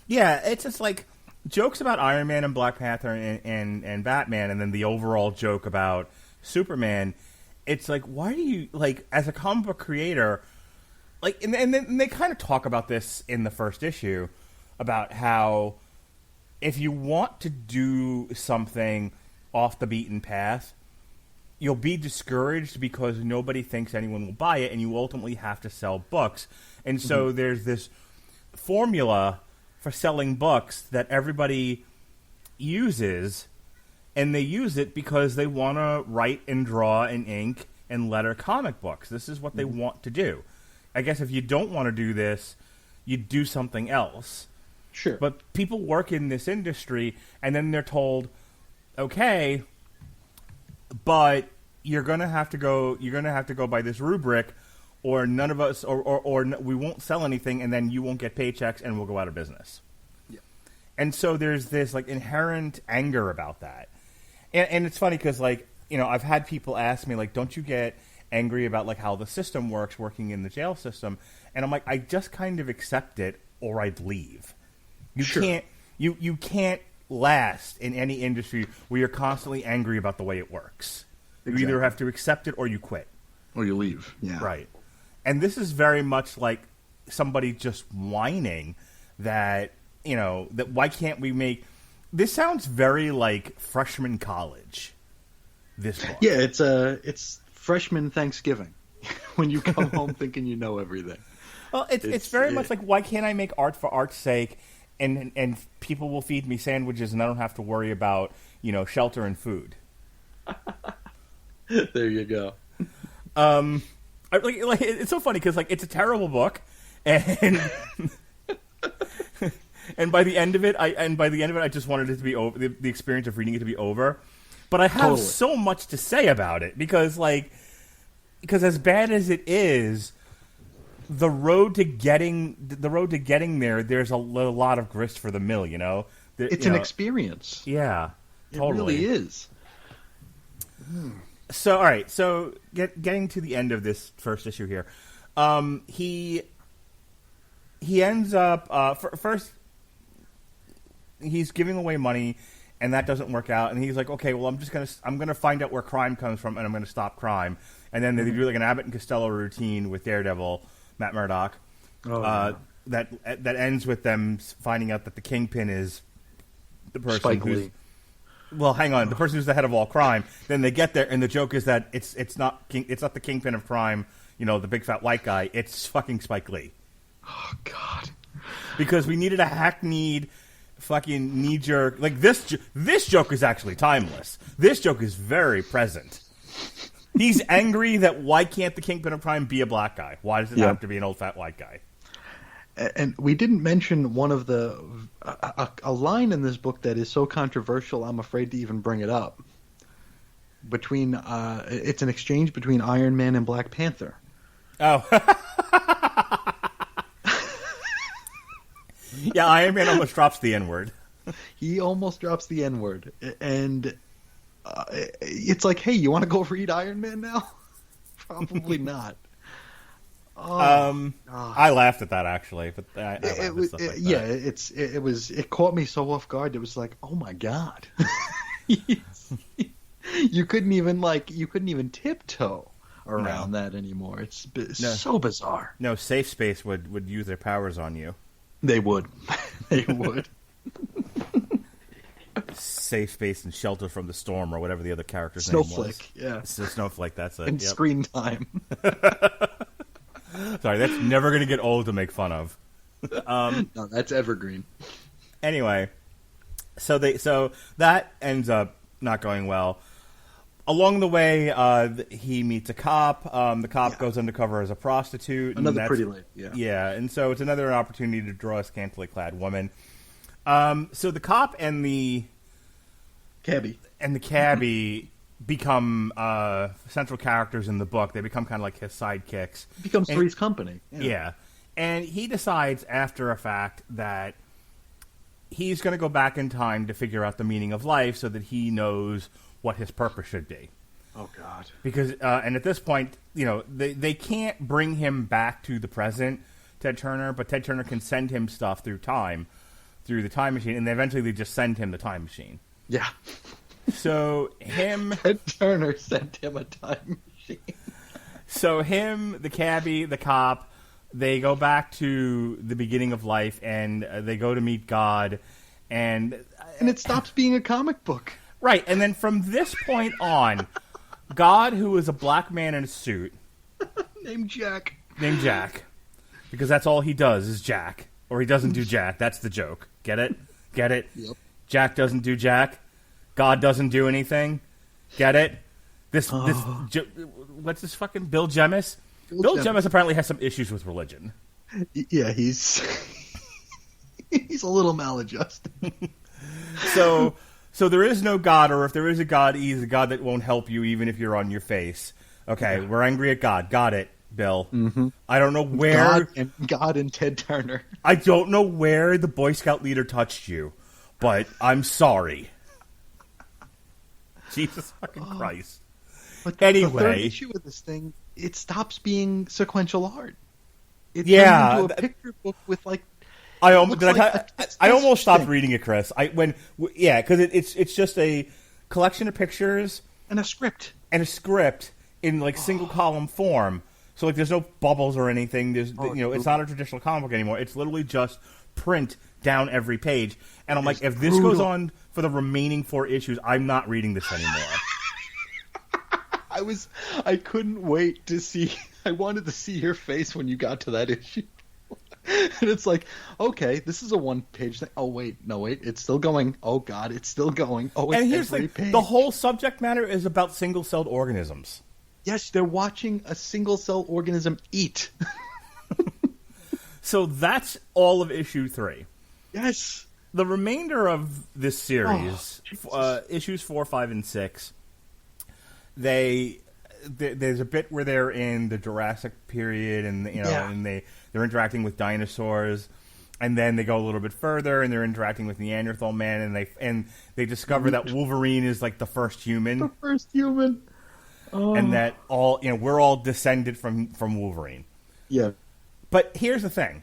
yeah, it's just like jokes about Iron Man and Black Panther and Batman, and then the overall joke about Superman. It's like, why do you, like, as a comic book creator, like, and they kind of talk about this in the first issue about how if you want to do something off the beaten path, you'll be discouraged because nobody thinks anyone will buy it, and you ultimately have to sell books. And so there's this formula for selling books that everybody uses, and they use it because they want to write and draw and ink and letter comic books. This is what they want to do. I guess if you don't want to do this, you do something else. Sure. But people work in this industry, and then they're told, okay, but you're gonna have to go. You're gonna have to go by this rubric, or none of us, or we won't sell anything, and then you won't get paychecks, and we'll go out of business. Yeah. And so there's this like inherent anger about that, and it's funny because like I've had people ask me like, don't you get angry about like how the system works, working in the jail system? And I'm like, I just kind of accept it, or I'd leave. You can't last in any industry where you're constantly angry about the way it works. Exactly. You either have to accept it or you quit. Or you leave. Yeah. Right. And this is very much like somebody just whining that, that why can't we make... This sounds very like freshman college, this book. Yeah, it's freshman Thanksgiving when you come home thinking you know everything. Well, it's very much like, why can't I make art for art's sake, and people will feed me sandwiches and I don't have to worry about, shelter and food. There you go. It's so funny because it's a terrible book, and and by the end of it, I just wanted it to be over. The experience of reading it to be over. But I have so much to say about it because as bad as it is, the road to getting there, there's a lot of grist for the mill. It's an experience. Yeah, totally. It really is. So, all right. So, getting to the end of this first issue here, he ends up first. He's giving away money, and that doesn't work out. And he's like, "Okay, well, I'm gonna find out where crime comes from, and I'm gonna stop crime." And then they do like an Abbott and Costello routine with Daredevil, Matt Murdock, that ends with them finding out that the Kingpin is the person Spike who's. Lee. Well, hang on. The person who's the head of all crime. Then they get there, and the joke is that it's not the Kingpin of crime. The big fat white guy. It's fucking Spike Lee. Oh God! Because we needed a hackneyed, fucking knee jerk. Like this joke is actually timeless. This joke is very present. He's angry that why can't the Kingpin of crime be a black guy? Why does it have to be an old fat white guy? And we didn't mention one of a line in this book that is so controversial, I'm afraid to even bring it up. It's an exchange between Iron Man and Black Panther. Oh. Yeah, Iron Man almost drops the N-word. He almost drops the N-word. And it's like, hey, you want to go read Iron Man now? Probably not. I laughed at that actually, but it caught me so off guard. It was like, oh my God, you couldn't even tiptoe around that anymore. It's so bizarre. No, Safe Space would use their powers on you. They would. They would. Safe Space and Shelter from the Storm, or whatever the other character's name was. Snowflake, yeah. It's a Snowflake, that's it. And Screen Time. Sorry, that's never going to get old to make fun of. No, that's evergreen. Anyway, so that ends up not going well. Along the way, he meets a cop. The cop goes undercover as a prostitute. Another pretty lady, Yeah, and so it's another opportunity to draw a scantily clad woman. So the cop and the cabbie become central characters in the book. They become kind of like his sidekicks. It becomes Three's Company. Yeah. And he decides after a fact that he's going to go back in time to figure out the meaning of life so that he knows what his purpose should be. Oh, God. Because, and at this point, they can't bring him back to the present, Ted Turner, but Ted Turner can send him stuff through the time machine, and eventually they just send him the time machine. Yeah. So Ted Turner sent him a time machine. So the cabbie, the cop, they go back to the beginning of life, and they go to meet God, and it stops being a comic book. Right, and then from this point on, God, who is a black man in a suit, named Jack, because that's all he does is Jack, or he doesn't do Jack. That's the joke. Get it? Yep. Jack doesn't do Jack. God doesn't do anything. Get it? What's this fucking Bill Jemas? Bill Jemas apparently has some issues with religion. Yeah, he's a little maladjusted. So So there is no God, or if there is a God, he's a God that won't help you even if you're on your face. Okay, we're angry at God. Got it, Bill. Mm-hmm. I don't know where... God and Ted Turner. I don't know where the Boy Scout leader touched you, but I'm sorry. Jesus fucking Christ. But anyway, the third issue of this thing, it stops being sequential art. It yeah, turns into a picture book with like. I almost stopped reading it, Chris. Because it's just a collection of pictures and a script in like single column form. So like, there's no bubbles or anything. There's it's not a traditional comic book anymore. It's literally just print down every page. And I'm like, if this goes on for the remaining 4 issues, I'm not reading this anymore. I couldn't wait to see. I wanted to see your face when you got to that issue. And it's like, okay, this is a 1-page thing. Oh, wait, it's still going. Oh, God, it's still going. Oh, it's and here's every page. The whole subject matter is about single-celled organisms. Yes, they're watching a single-cell organism eat. So that's all of issue 3. Yes. The remainder of this series, issues 4, 5, and 6, there's a bit where they're in the Jurassic period, and and they're interacting with dinosaurs, and then they go a little bit further, and they're interacting with Neanderthal man, and they discover that Wolverine is like the first human. The first human. Oh. And that we're all descended from Wolverine. Yeah. But here's the thing: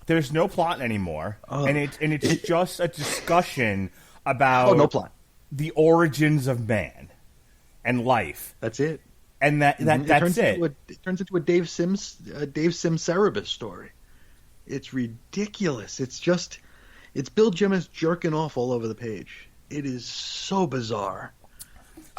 there's no plot anymore, and it's just a discussion about no plot. The origins of man and life. That's it. And that's it. It turns into a Dave Sims Cerebus story. It's ridiculous. It's Bill Jemas jerking off all over the page. It is so bizarre.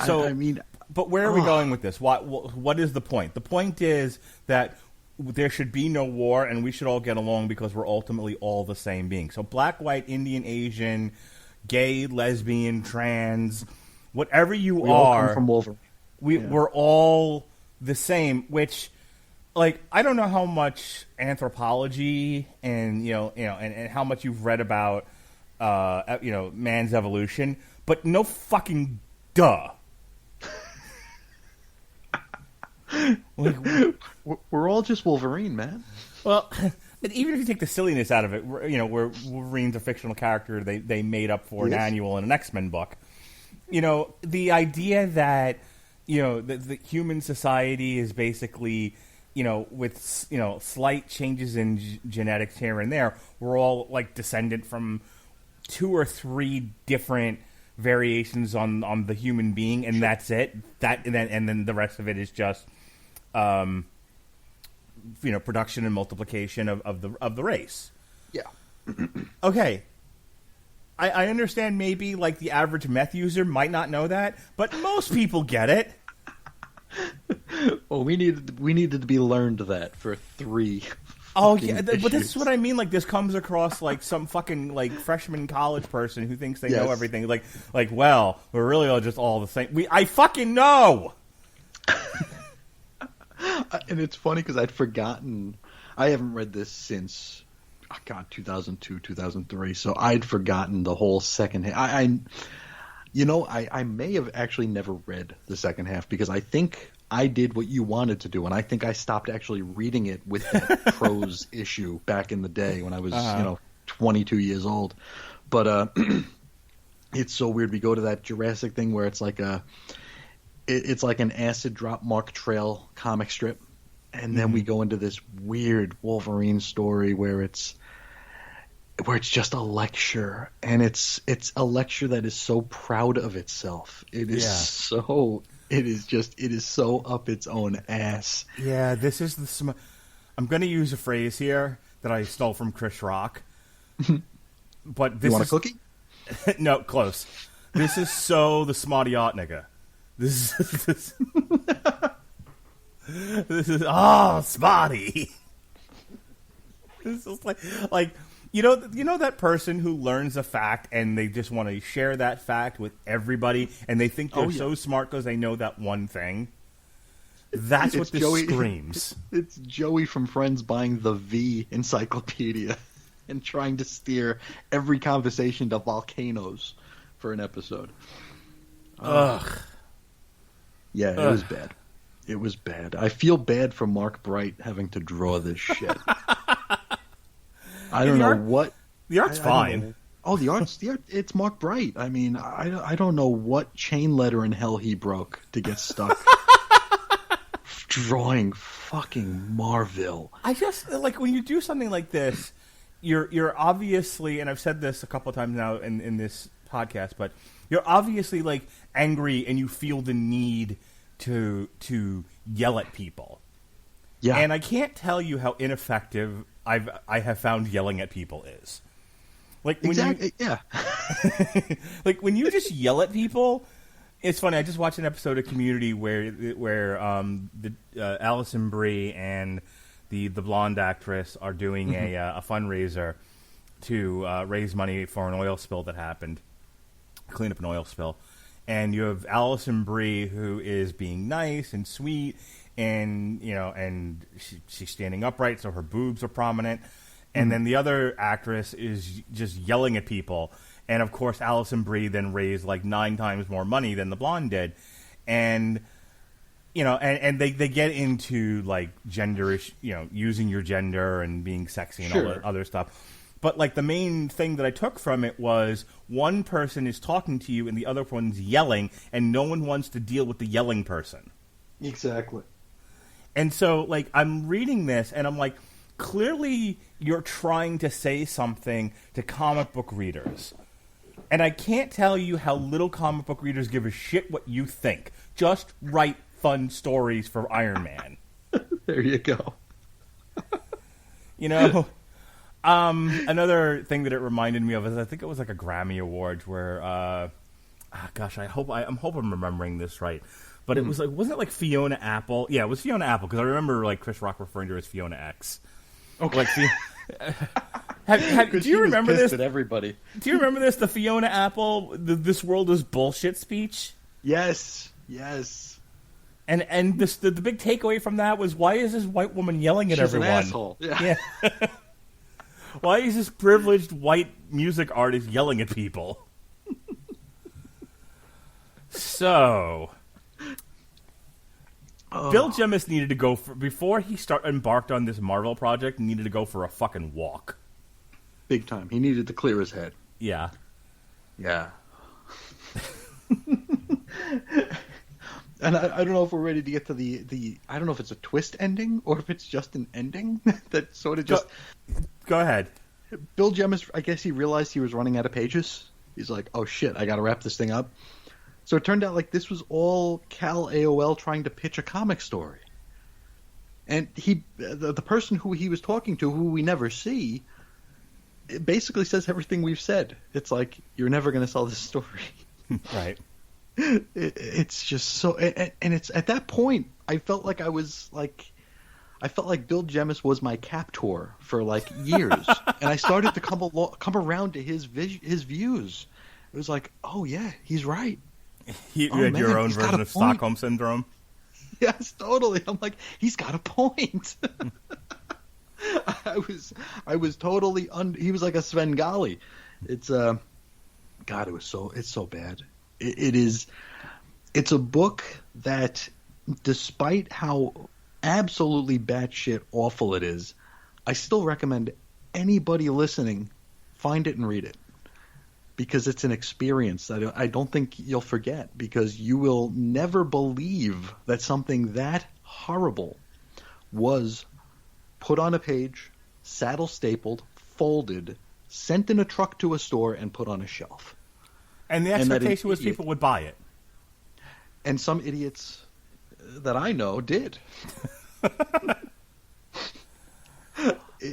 So I mean, but where are we going with this? What is the point? The point is that there should be no war, and we should all get along because we're ultimately all the same being. So black, white, Indian, Asian, gay, lesbian, trans, whatever you we are, all come from Wolverine. We're all the same. Which, like, I don't know how much anthropology and and how much you've read about man's evolution, but no fucking duh. Like, we're all just Wolverine, man. Well, even if you take the silliness out of it, where Wolverine's a fictional character they made up for an annual in an X-Men book. The idea that the human society is basically with slight changes in genetics here and there, we're all like descendant from 2 or 3 different variations on the human being, and that's it. And then the rest of it is just production and multiplication of the race. Yeah. Okay. I understand maybe like the average meth user might not know that, but most people get it. Well, we needed to be learned that for 3. Oh yeah, but this is what I mean. Like, this comes across like some fucking like freshman college person who thinks they know everything. Like, well, we're really all just all the same. I fucking know. And it's funny because I'd forgotten. I haven't read this since 2002, 2003. So I'd forgotten the whole second half. I may have actually never read the second half because I think I did what you wanted to do, and I think I stopped actually reading it with that prose issue back in the day when I was 22 years old. But it's so weird. We go to that Jurassic thing where it's like it's like an acid drop Mark Trail comic strip, and then we go into this weird Wolverine story where it's just a lecture, and it's a lecture that is so proud of itself. It is so up its own ass. Yeah, this is I'm going to use a phrase here that I stole from Chris Rock. But this you want a cookie? No, close. This is so the smarty art nigga. This is Spotty. This is like you know that person who learns a fact and they just want to share that fact with everybody, and they think they're so smart because they know that one thing. That's what this screams. It's Joey from Friends buying the V encyclopedia and trying to steer every conversation to volcanoes for an episode. Ugh. Yeah, it was bad. It was bad. I feel bad for Mark Bright having to draw this shit. I don't know what. The art's fine. Oh, the art. It's Mark Bright. I mean, I don't know what chain letter in hell he broke to get stuck drawing fucking Marville. I just like when you do something like this, you're obviously, and I've said this a couple of times now in this podcast, but you're obviously like angry and you feel the need to yell at people. Yeah, and I can't tell you how ineffective I have found yelling at people is. Like when like when you just yell at people, it's funny. I just watched an episode of Community where Alison Brie and the blonde actress are doing a fundraiser to raise money for an oil spill that happened, clean up an oil spill, and you have Alison Brie who is being nice and sweet, and she's standing upright, so her boobs are prominent. And then the other actress is just yelling at people. And, of course, Alison Brie then raised like 9 times more money than the blonde did. And, and they get into, like, gender, using your gender and being sexy and all that other stuff. But, like, the main thing that I took from it was one person is talking to you and the other one's yelling, and no one wants to deal with the yelling person. Exactly. And so, like, I'm reading this and I'm like, clearly you're trying to say something to comic book readers. And I can't tell you how little comic book readers give a shit what you think. Just write fun stories for Iron Man. There you go. Another thing that it reminded me of is I think it was like a Grammy Awards where, I'm remembering this right. But it was like, wasn't it like Fiona Apple? Yeah, it was Fiona Apple, because I remember like Chris Rock referring to her as Fiona X. Okay. Like, do you remember this? At everybody. Do you remember this? The Fiona Apple, "This world is bullshit" speech. Yes. And the big takeaway from that was, why is this white woman yelling at everyone? She's an asshole. Yeah. Why is this privileged white music artist yelling at people? So, Bill Jemas needed to go before he embarked on this Marvel project. Needed to go for a fucking walk. Big time. He needed to clear his head. Yeah. And I don't know if we're ready to get to the I don't know if it's a twist ending or if it's just an ending that sort of just. Go ahead. Bill Jemas, I guess he realized he was running out of pages. He's like, oh shit, I got to wrap this thing up. So it turned out like this was all Cal AOL trying to pitch a comic story. And the person who he was talking to, who we never see, it basically says everything we've said. It's like, you're never going to sell this story. Right. It's just so, and it's at that point I felt like Bill Jemas was my captor for like years, and I started to come around to his views. It was like, oh yeah, he's right. You had your own version of Stockholm Syndrome. Yes, totally. I'm like, he's got a point. I was totally he was like a Svengali. It's God, it's so bad. It's a book that, despite how absolutely batshit awful it is, I still recommend anybody listening find it and read it, because it's an experience that I don't think you'll forget, because you will never believe that something that horrible was put on a page, saddle stapled, folded, sent in a truck to a store, and put on a shelf. And the expectation was people would buy it. And some idiots that I know did.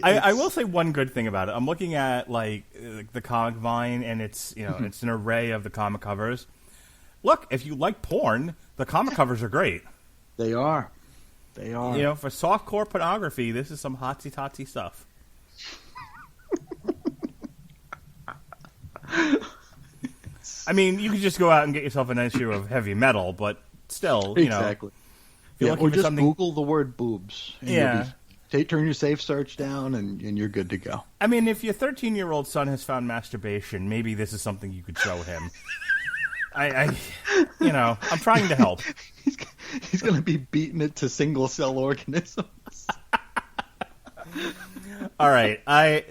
I will say one good thing about it. I'm looking at like the comic vine, and it's it's an array of the comic covers. Look, if you like porn, the comic covers are great. They are. For softcore pornography, this is some hotsy-totsy stuff. I mean, you could just go out and get yourself an issue of Heavy Metal, but still, exactly. Or just Google the word boobs. And turn your safe search down, and you're good to go. I mean, if your 13-year-old son has found masturbation, maybe this is something you could show him. I'm trying to help. He's going to be beating it to single-cell organisms. All right.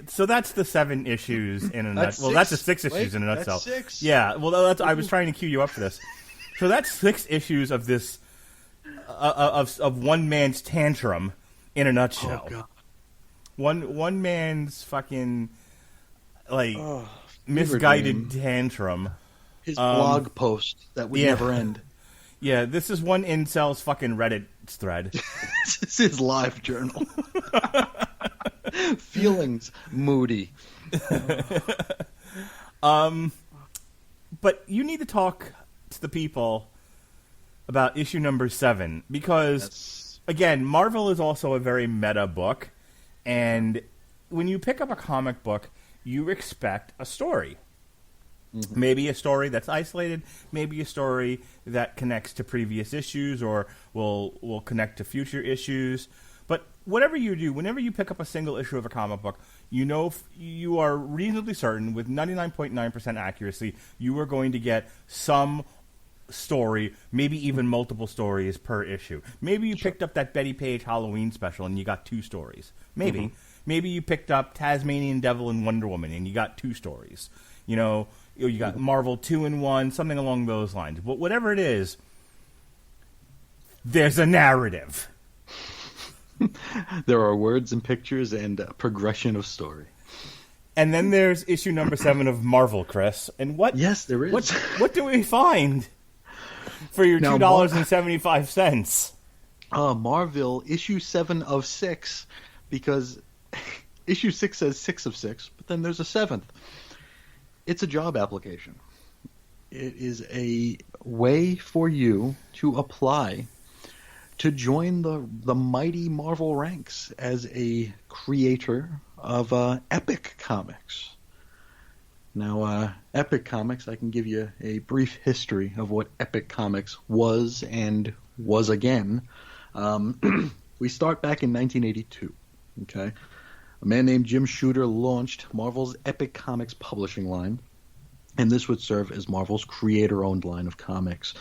So that's the 7 issues in a nutshell. Well, that's the 6 issues in a nutshell. That's 6. Yeah. Well, I was trying to cue you up for this. So that's 6 issues of this of one man's tantrum in a nutshell. Oh, God. One man's fucking misguided tantrum. His blog post that would never end. Yeah, this is one incel's fucking Reddit thread. This is his live journal. Feelings moody. But you need to talk to the people about issue number 7 because, again, Marville is also a very meta book, and when you pick up a comic book, you expect a story. Mm-hmm. Maybe a story that's isolated, maybe a story that connects to previous issues or will connect to future issues. But whatever you do, whenever you pick up a single issue of a comic book, you are reasonably certain, with 99.9% accuracy, you are going to get some story, maybe even multiple stories per issue. Maybe you picked up that Betty Page Halloween special and you got 2 stories. Maybe. Mm-hmm. Maybe you picked up Tasmanian Devil and Wonder Woman and you got 2 stories. You got Marvel 2-in-1, something along those lines. But whatever it is, there's a narrative. There are words and pictures and a progression of story. And then there's issue number 7 of Marvel, Chris. And what? Yes, there is. What do we find for your $2.75? Marville, issue 7 of 6, because issue 6 says 6 of 6, but then there's a 7th. It's a job application. It is a way for you to apply to join the mighty Marvel ranks as a creator of Epic Comics. Now, Epic Comics, I can give you a brief history of what Epic Comics was and was again. We start back in 1982, okay? A man named Jim Shooter launched Marvel's Epic Comics publishing line, and this would serve as Marvel's creator-owned line of comics.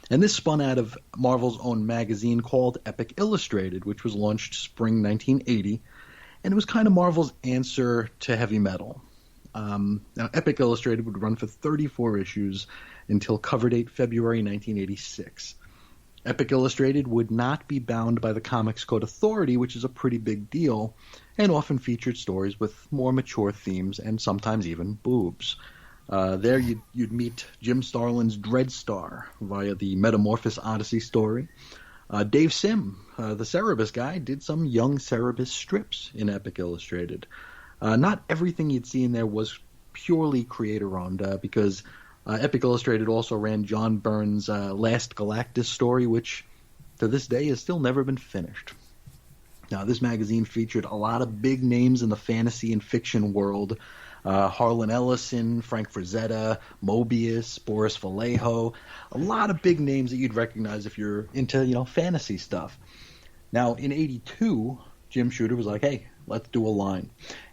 And this spun out of Marvel's own magazine called Epic Illustrated, which was launched spring 1980, and it was kind of Marvel's answer to heavy metal. Now, Epic Illustrated would run for 34 issues until cover date February 1986. Epic Illustrated would not be bound by the Comics Code Authority, which is a pretty big deal, and often featured stories with more mature themes and sometimes even boobs. There you'd meet Jim Starlin's Dreadstar via the Metamorphosis Odyssey story. Dave Sim, the Cerebus guy, did some young Cerebus strips in Epic Illustrated. Not everything you'd see in there was purely creator-owned, because Epic Illustrated also ran John Byrne's Last Galactus story, which to this day has still never been finished. Now, this magazine featured a lot of big names in the fantasy and fiction world. Harlan Ellison, Frank Frazetta, Mobius, Boris Vallejo, a lot of big names that you'd recognize if you're into, fantasy stuff. Now, in 82, Jim Shooter was like, hey, let's do a line.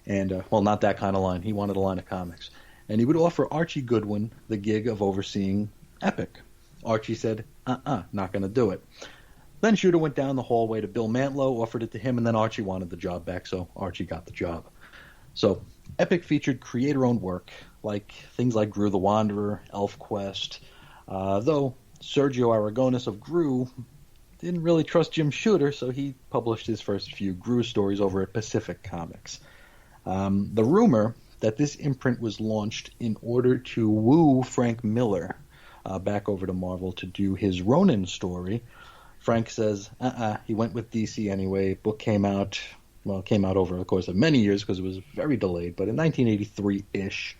And, not that kind of line. He wanted a line of comics. And he would offer Archie Goodwin the gig of overseeing Epic. Archie said, not going to do it. Then Shooter went down the hallway to Bill Mantlo, offered it to him, and then Archie wanted the job back, so Archie got the job. So Epic featured creator-owned work, like things like Gru the Wanderer, ElfQuest, though Sergio Aragonis of Gru didn't really trust Jim Shooter, so he published his first few Gru stories over at Pacific Comics. The rumor that this imprint was launched in order to woo Frank Miller back over to Marvel to do his Ronin story. Frank says, he went with DC anyway. Book came out over the course of many years because it was very delayed, but in 1983-ish.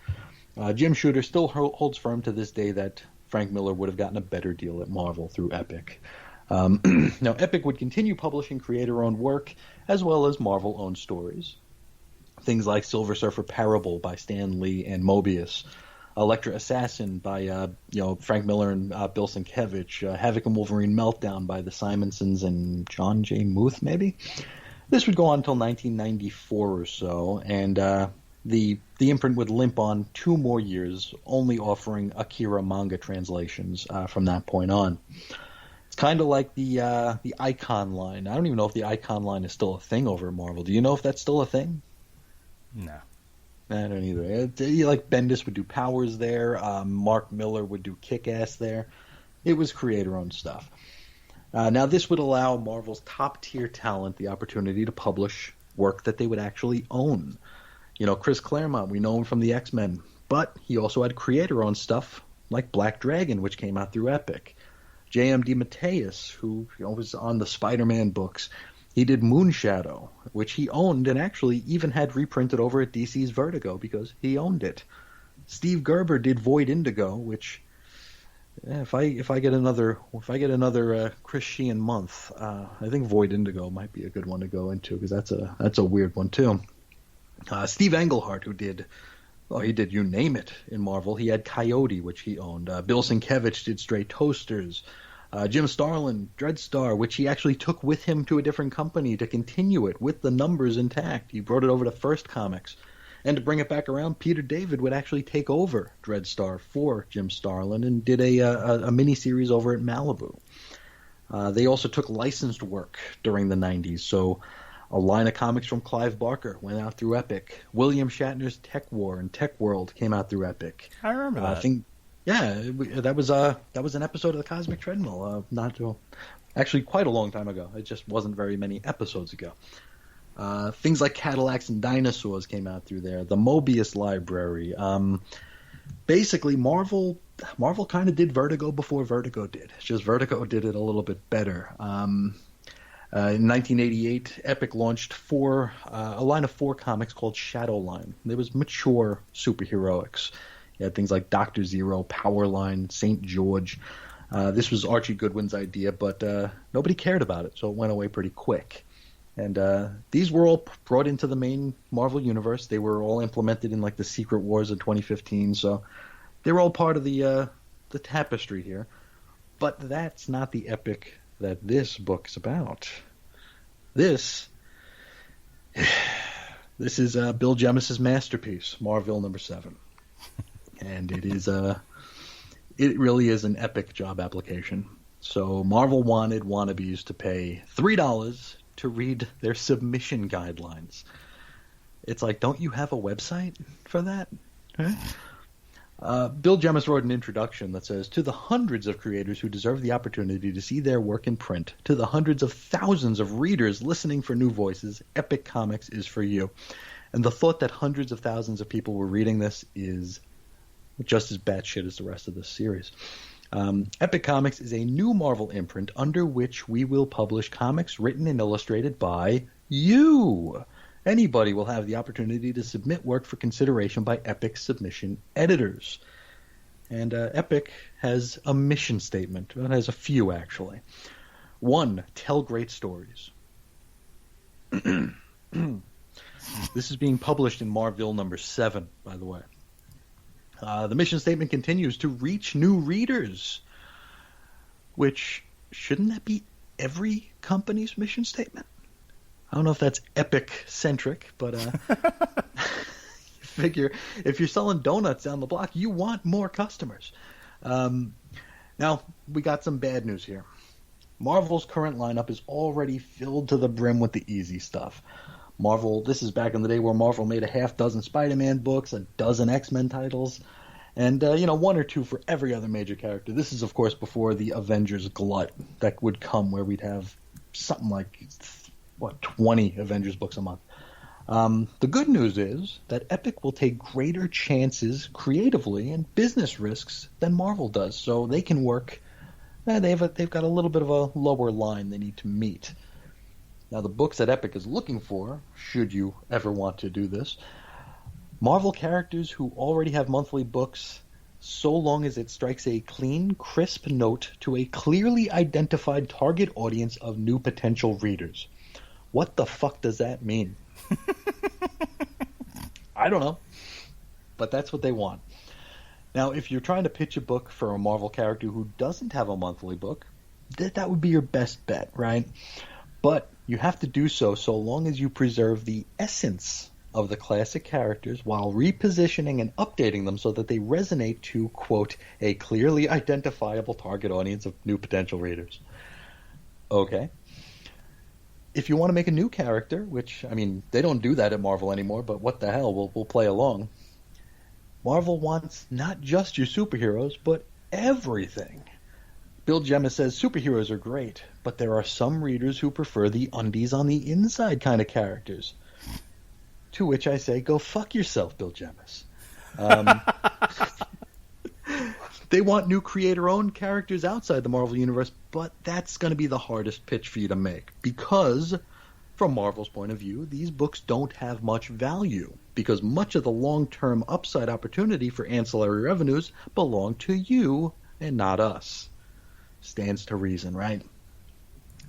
Jim Shooter still holds firm to this day that Frank Miller would have gotten a better deal at Marvel through Epic. Now, Epic would continue publishing creator-owned work as well as Marvel-owned stories. Things like Silver Surfer Parable by Stan Lee and Mobius, Elektra Assassin by Frank Miller and Bill Sienkiewicz, Havoc and Wolverine Meltdown by the Simonsons and John J. Muth, maybe. This would go on until 1994 or so, and the imprint would limp on 2 more years, only offering Akira manga translations from that point on. It's kind of like the Icon line. I don't even know if the Icon line is still a thing over at Marvel. Do you know if that's still a thing? No. I don't either. Like Bendis would do Powers there. Mark Miller would do Kick-Ass there. It was creator-owned stuff. Now, this would allow Marvel's top-tier talent the opportunity to publish work that they would actually own. You know, Chris Claremont, we know him from the X-Men, but he also had creator-owned stuff like Black Dragon, which came out through Epic. J.M. DeMatteis, who was on the Spider-Man books, he did Moonshadow, which he owned and actually even had reprinted over at DC's Vertigo because he owned it. Steve Gerber did Void Indigo, which if I get another Chris Sheehan month, I think Void Indigo might be a good one to go into because that's a weird one too. Steve Englehart, who did he did You Name It in Marvel. He had Coyote, which he owned. Bill Sienkiewicz did Stray Toasters. Jim Starlin, Dreadstar, which he actually took with him to a different company to continue it with the numbers intact. He brought it over to First Comics. And to bring it back around, Peter David would actually take over Dreadstar for Jim Starlin and did a mini-series over at Malibu. They also took licensed work during the 90s, so a line of comics from Clive Barker went out through Epic. William Shatner's Tech War and Tech World came out through Epic. I remember that. That was an episode of the Cosmic Treadmill, actually quite a long time ago. It just wasn't very many episodes ago. Things like Cadillacs and Dinosaurs came out through there. The Mobius Library. Basically, Marvel kind of did Vertigo before Vertigo did. It's just Vertigo did it a little bit better. In 1988, Epic launched a line of 4 comics called Shadowline. There was mature superheroics. You had things like Dr. Zero, Powerline, St. George. This was Archie Goodwin's idea, but nobody cared about it, so it went away pretty quick. And these were all brought into the main Marvel universe. They were all implemented in like the Secret Wars of 2015, so they're all part of the tapestry here. But that's not the Epic that this book's about. This is Bill Jemis's masterpiece, Marville number 7. And it really is an epic job application. So Marvel wanted wannabes to pay $3 to read their submission guidelines. It's like, don't you have a website for that? Huh? Bill Jemis wrote an introduction that says, to the hundreds of creators who deserve the opportunity to see their work in print, to the hundreds of thousands of readers listening for new voices, Epic Comics is for you. And the thought that hundreds of thousands of people were reading this is just as batshit as the rest of this series. Epic Comics is a new Marvel imprint under which we will publish comics written and illustrated by you. Anybody will have the opportunity to submit work for consideration by Epic submission editors. And Epic has a mission statement. It has a few, actually. 1, tell great stories. This is being published in Marville number 7, by the way. The mission statement continues to reach new readers, which shouldn't that be every company's mission statement? I don't know if that's Epic-centric, but figure if you're selling donuts down the block, you want more customers. Now, we got some bad news here. Marvel's current lineup is already filled to the brim with the easy stuff. Marvel, this is back in the day where Marvel made a half dozen Spider-Man books, a dozen X-Men titles, and 1 or 2 for every other major character. This is, of course, before the Avengers glut that would come, where we'd have something like 20 Avengers books a month. The good news is that Epic will take greater chances creatively and business risks than Marvel does, so they can work. They've got a little bit of a lower line they need to meet. Now, the books that Epic is looking for, should you ever want to do this, Marvel characters who already have monthly books, so long as it strikes a clean, crisp note to a clearly identified target audience of new potential readers. What the fuck does that mean? I don't know, but that's what they want. Now, if you're trying to pitch a book for a Marvel character who doesn't have a monthly book, that would be your best bet, right? But You have to do so long as you preserve the essence of the classic characters while repositioning and updating them so that they resonate to, quote, a clearly identifiable target audience of new potential readers. Okay. If you want to make a new character, which, I mean, they don't do that at Marvel anymore, but what the hell, we'll play along. Marvel wants not just your superheroes, but everything. Bill Gemma says superheroes are great, but there are some readers who prefer the undies on the inside kind of characters. To which I say, go fuck yourself, Bill Gemma. They want new creator-owned characters outside the Marvel Universe, but that's going to be the hardest pitch for you to make. Because, from Marvel's point of view, these books don't have much value. Because much of the long-term upside opportunity for ancillary revenues belong to you and not us. Stands to reason, right?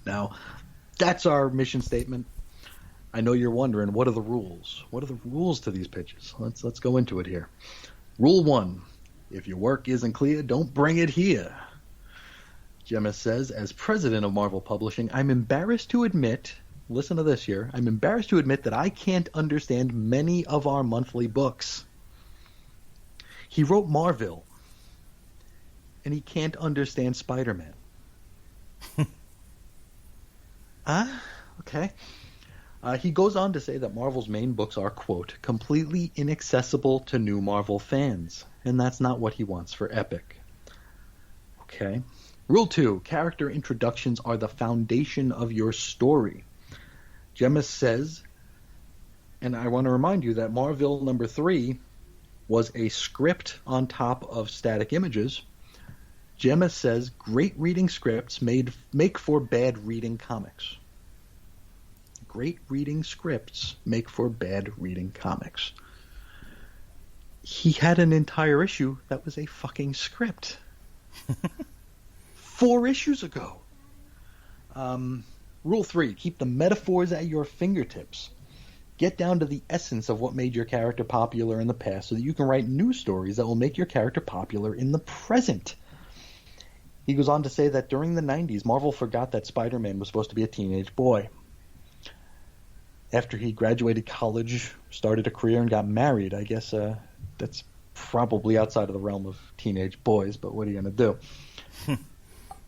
Now, that's our mission statement. I know you're wondering, what are the rules? What are the rules to these pitches? Let's go into it here. Rule 1, if your work isn't clear, don't bring it here. Gemma says, as president of Marvel Publishing, I'm embarrassed to admit, listen to this here, I'm embarrassed to admit that I can't understand many of our monthly books. He wrote Marville, and he can't understand Spider-Man. Okay. He goes on to say that Marvel's main books are, quote, completely inaccessible to new Marvel fans, and that's not what he wants for Epic. Okay. Rule 2, character introductions are the foundation of your story. Gemma says, and I want to remind you that Marville number 3 was a script on top of static images. Gemma says great reading scripts make for bad reading comics. Great reading scripts make for bad reading comics. He had an entire issue that was a fucking script. 4 issues ago. Rule 3, keep the metaphors at your fingertips. Get down to the essence of what made your character popular in the past so that you can write new stories that will make your character popular in the present. He goes on to say that during the 90s, Marvel forgot that Spider-Man was supposed to be a teenage boy. After he graduated college, started a career, and got married, I guess that's probably outside of the realm of teenage boys, but what are you going to do?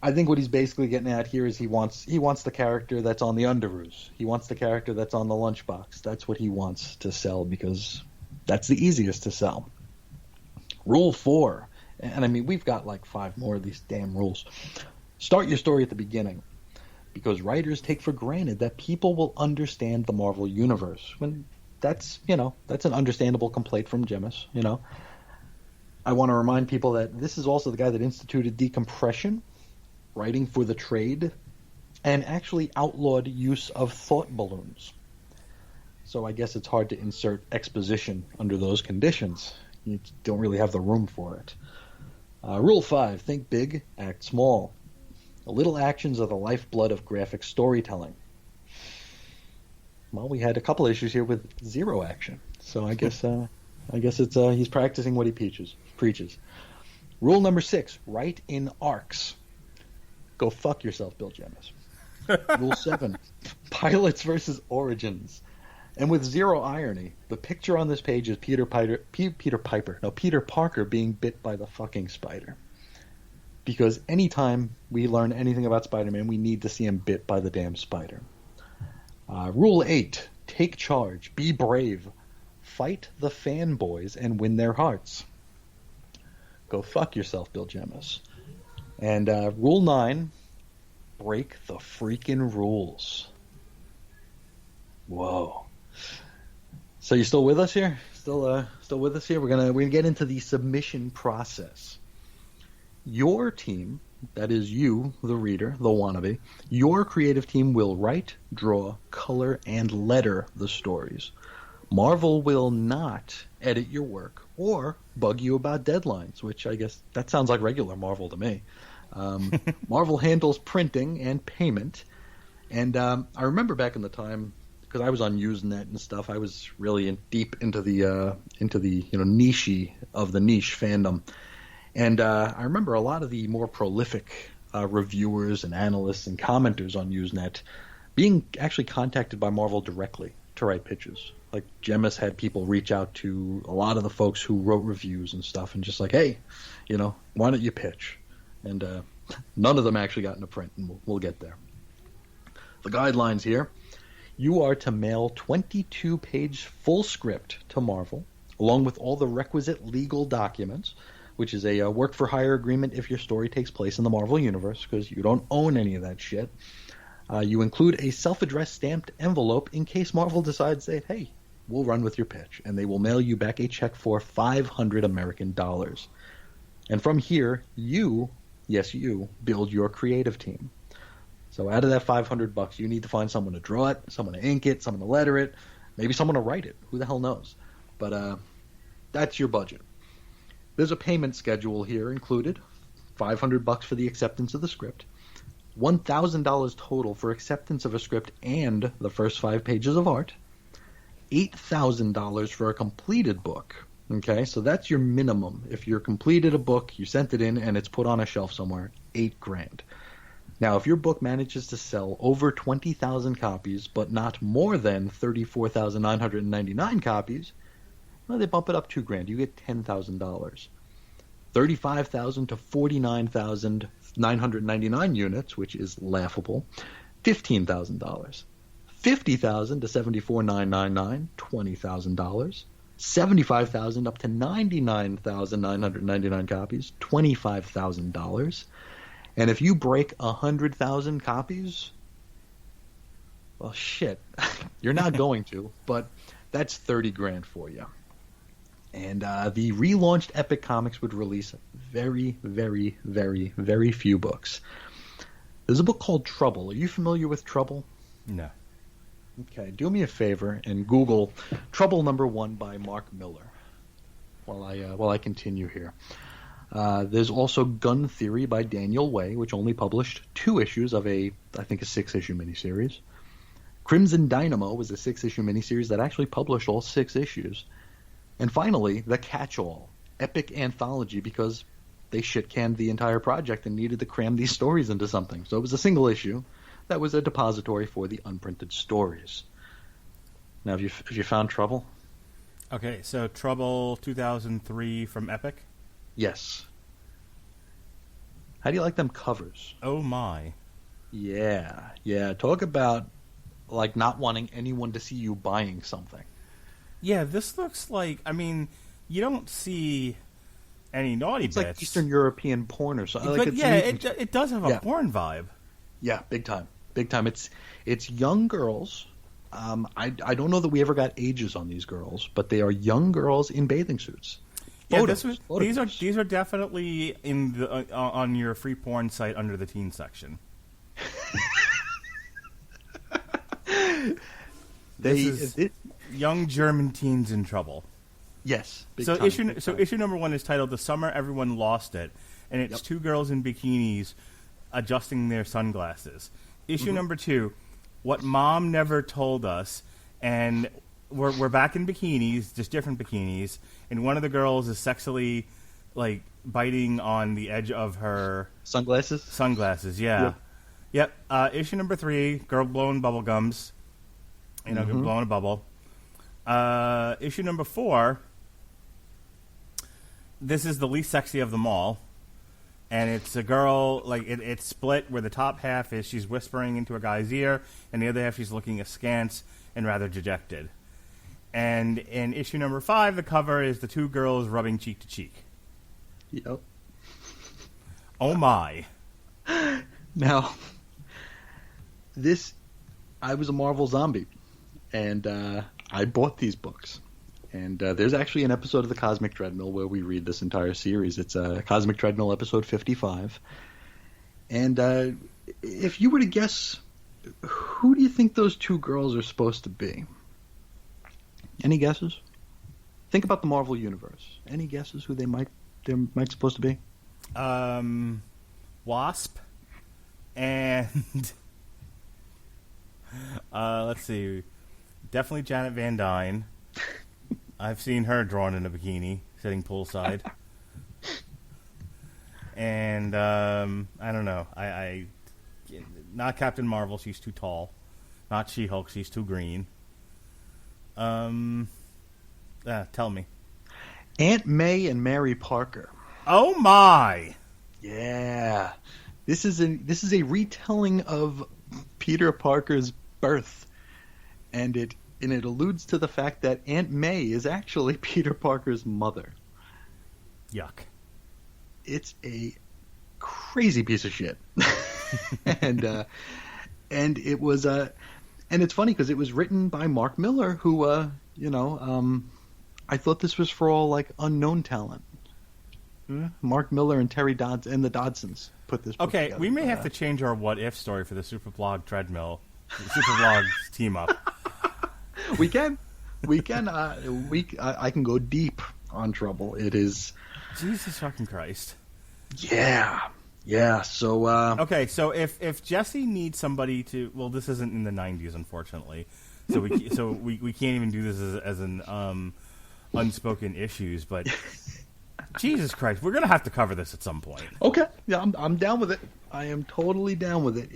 I think what he's basically getting at here is he wants the character that's on the underoos. He wants the character that's on the lunchbox. That's what he wants to sell because that's the easiest to sell. Rule 4. And I mean, we've got like 5 more of these damn rules. Start your story at the beginning, because writers take for granted that people will understand the Marvel Universe. When that's an understandable complaint from Gemmis, I want to remind people that this is also the guy that instituted decompression, writing for the trade, and actually outlawed use of thought balloons. So I guess it's hard to insert exposition under those conditions. You don't really have the room for it. Rule 5, think big, act small. The little actions are the lifeblood of graphic storytelling. Well, we had a couple issues here with 0 action, so I guess it's he's practicing what he preaches. Rule number 6, write in arcs. Go fuck yourself, Bill Gemmis. Rule 7, pilots versus origins. And with 0 irony, the picture on this page is Peter Parker being bit by the fucking spider. Because anytime we learn anything about Spider-Man, we need to see him bit by the damn spider. Rule 8, take charge, be brave, fight the fanboys and win their hearts. Go fuck yourself, Bill Gemmis. And Rule 9, break the freaking rules. Whoa. So you still with us here? Still with us here? We're gonna get into the submission process. Your team, that is you, the reader, the wannabe, your creative team will write, draw, color, and letter the stories. Marvel will not edit your work or bug you about deadlines, which I guess that sounds like regular Marvel to me. Marvel handles printing and payment. And I remember back in the time, because I was on Usenet and stuff, I was really deep into the niche of the niche fandom. And I remember a lot of the more prolific reviewers and analysts and commenters on Usenet being actually contacted by Marvel directly to write pitches. Like Gemmis had people reach out to a lot of the folks who wrote reviews and stuff, and just like, hey, why don't you pitch? And none of them actually got into print, and we'll get there. The guidelines here: you are to mail 22-page full script to Marvel, along with all the requisite legal documents, which is a work-for-hire agreement if your story takes place in the Marvel Universe, because you don't own any of that shit. You include a self-addressed stamped envelope in case Marvel decides that, hey, we'll run with your pitch, and they will mail you back a check for $500 American dollars. And from here, you build your creative team. So out of that $500, you need to find someone to draw it, someone to ink it, someone to letter it, maybe someone to write it. Who the hell knows? But that's your budget. There's a payment schedule here included: $500 for the acceptance of the script, $1,000 total for acceptance of a script and the first 5 pages of art, $8,000 for a completed book. Okay, so that's your minimum. If you're completed a book, you sent it in, and it's put on a shelf somewhere, $8,000. Now, if your book manages to sell over 20,000 copies, but not more than 34,999 copies, well, they bump it up $2,000. You get $10,000. 35,000 to 49,999 units, which is laughable, $15,000. 50,000 to 74,999, $20,000. 75,000 up to 99,999 copies, $25,000. And if you break 100,000 copies, well, shit, you're not going to, but that's $30,000 for you. And the relaunched Epic Comics would release very, very, very, very few books. There's a book called Trouble. Are you familiar with Trouble? No. Okay, do me a favor and Google Trouble #1 by Mark Miller while I continue here. There's also Gun Theory by Daniel Way, which only published 2 issues of I think a 6-issue miniseries. Crimson Dynamo was a 6-issue miniseries that actually published all 6 issues. And finally, The Catch-All, epic anthology, because they shit-canned the entire project and needed to cram these stories into something. So it was a single issue that was a depository for the unprinted stories. Now, have you found Trouble? Okay, so Trouble 2003 from Epic? Yes. How do you like them covers? Oh my. Yeah. Talk about, like, not wanting anyone to see you buying something. Yeah, this looks like, you don't see any naughty it's bits. It's like Eastern European porn or something. But like it does have a porn vibe. Yeah, big time. It's young girls. I don't know that we ever got ages on these girls, but they are young girls in bathing suits. Yeah, these are definitely in the on your free porn site under the teen section. This is young German teens in trouble. Yes. So issue #1 is titled "The Summer Everyone Lost It," and it's 2 girls in bikinis adjusting their sunglasses. Issue #2, "What Mom Never Told Us," and we're back in bikinis, just different bikinis, and one of the girls is sexily, like, biting on the edge of her sunglasses. Yeah. Yep. Issue #3, girl blowing bubble gums, blowing a bubble. Issue #4, this is the least sexy of them all. And it's a girl, like, it's split where the top half is she's whispering into a guy's ear, and the other half she's looking askance and rather dejected. And in issue #5, the cover is the 2 girls rubbing cheek to cheek. Yep. Oh my. Now, I was a Marvel zombie, and I bought these books. And there's actually an episode of the Cosmic Treadmill where we read this entire series. It's Cosmic Treadmill episode 55. And if you were to guess, who do you think those 2 girls are supposed to be? Any guesses? Think about the Marvel Universe. Any guesses who they might supposed to be? Wasp. And let's see. Definitely Janet Van Dyne. I've seen her drawn in a bikini, sitting poolside. And I don't know. I not Captain Marvel. She's too tall. Not She-Hulk. She's too green. Tell me. Aunt May and Mary Parker. Oh my! Yeah, this is a retelling of Peter Parker's birth, and it alludes to the fact that Aunt May is actually Peter Parker's mother. Yuck! It's a crazy piece of shit, and it was and it's funny because it was written by Mark Miller, who I thought this was for all like unknown talent. Mark Miller and Terry Dodds and the Dodsons put this book together. We may have to change our what if story for the Superblog treadmill. Superblog team up. We can. I can go deep on Trouble. It is. Jesus fucking Christ. Yeah. So. Okay, so if Jesse needs somebody to, well, this isn't in the '90s, unfortunately, so we can't even do this as an unspoken issues, but. Jesus Christ, we're gonna have to cover this at some point. Okay, yeah, I'm down with it. I am totally down with it.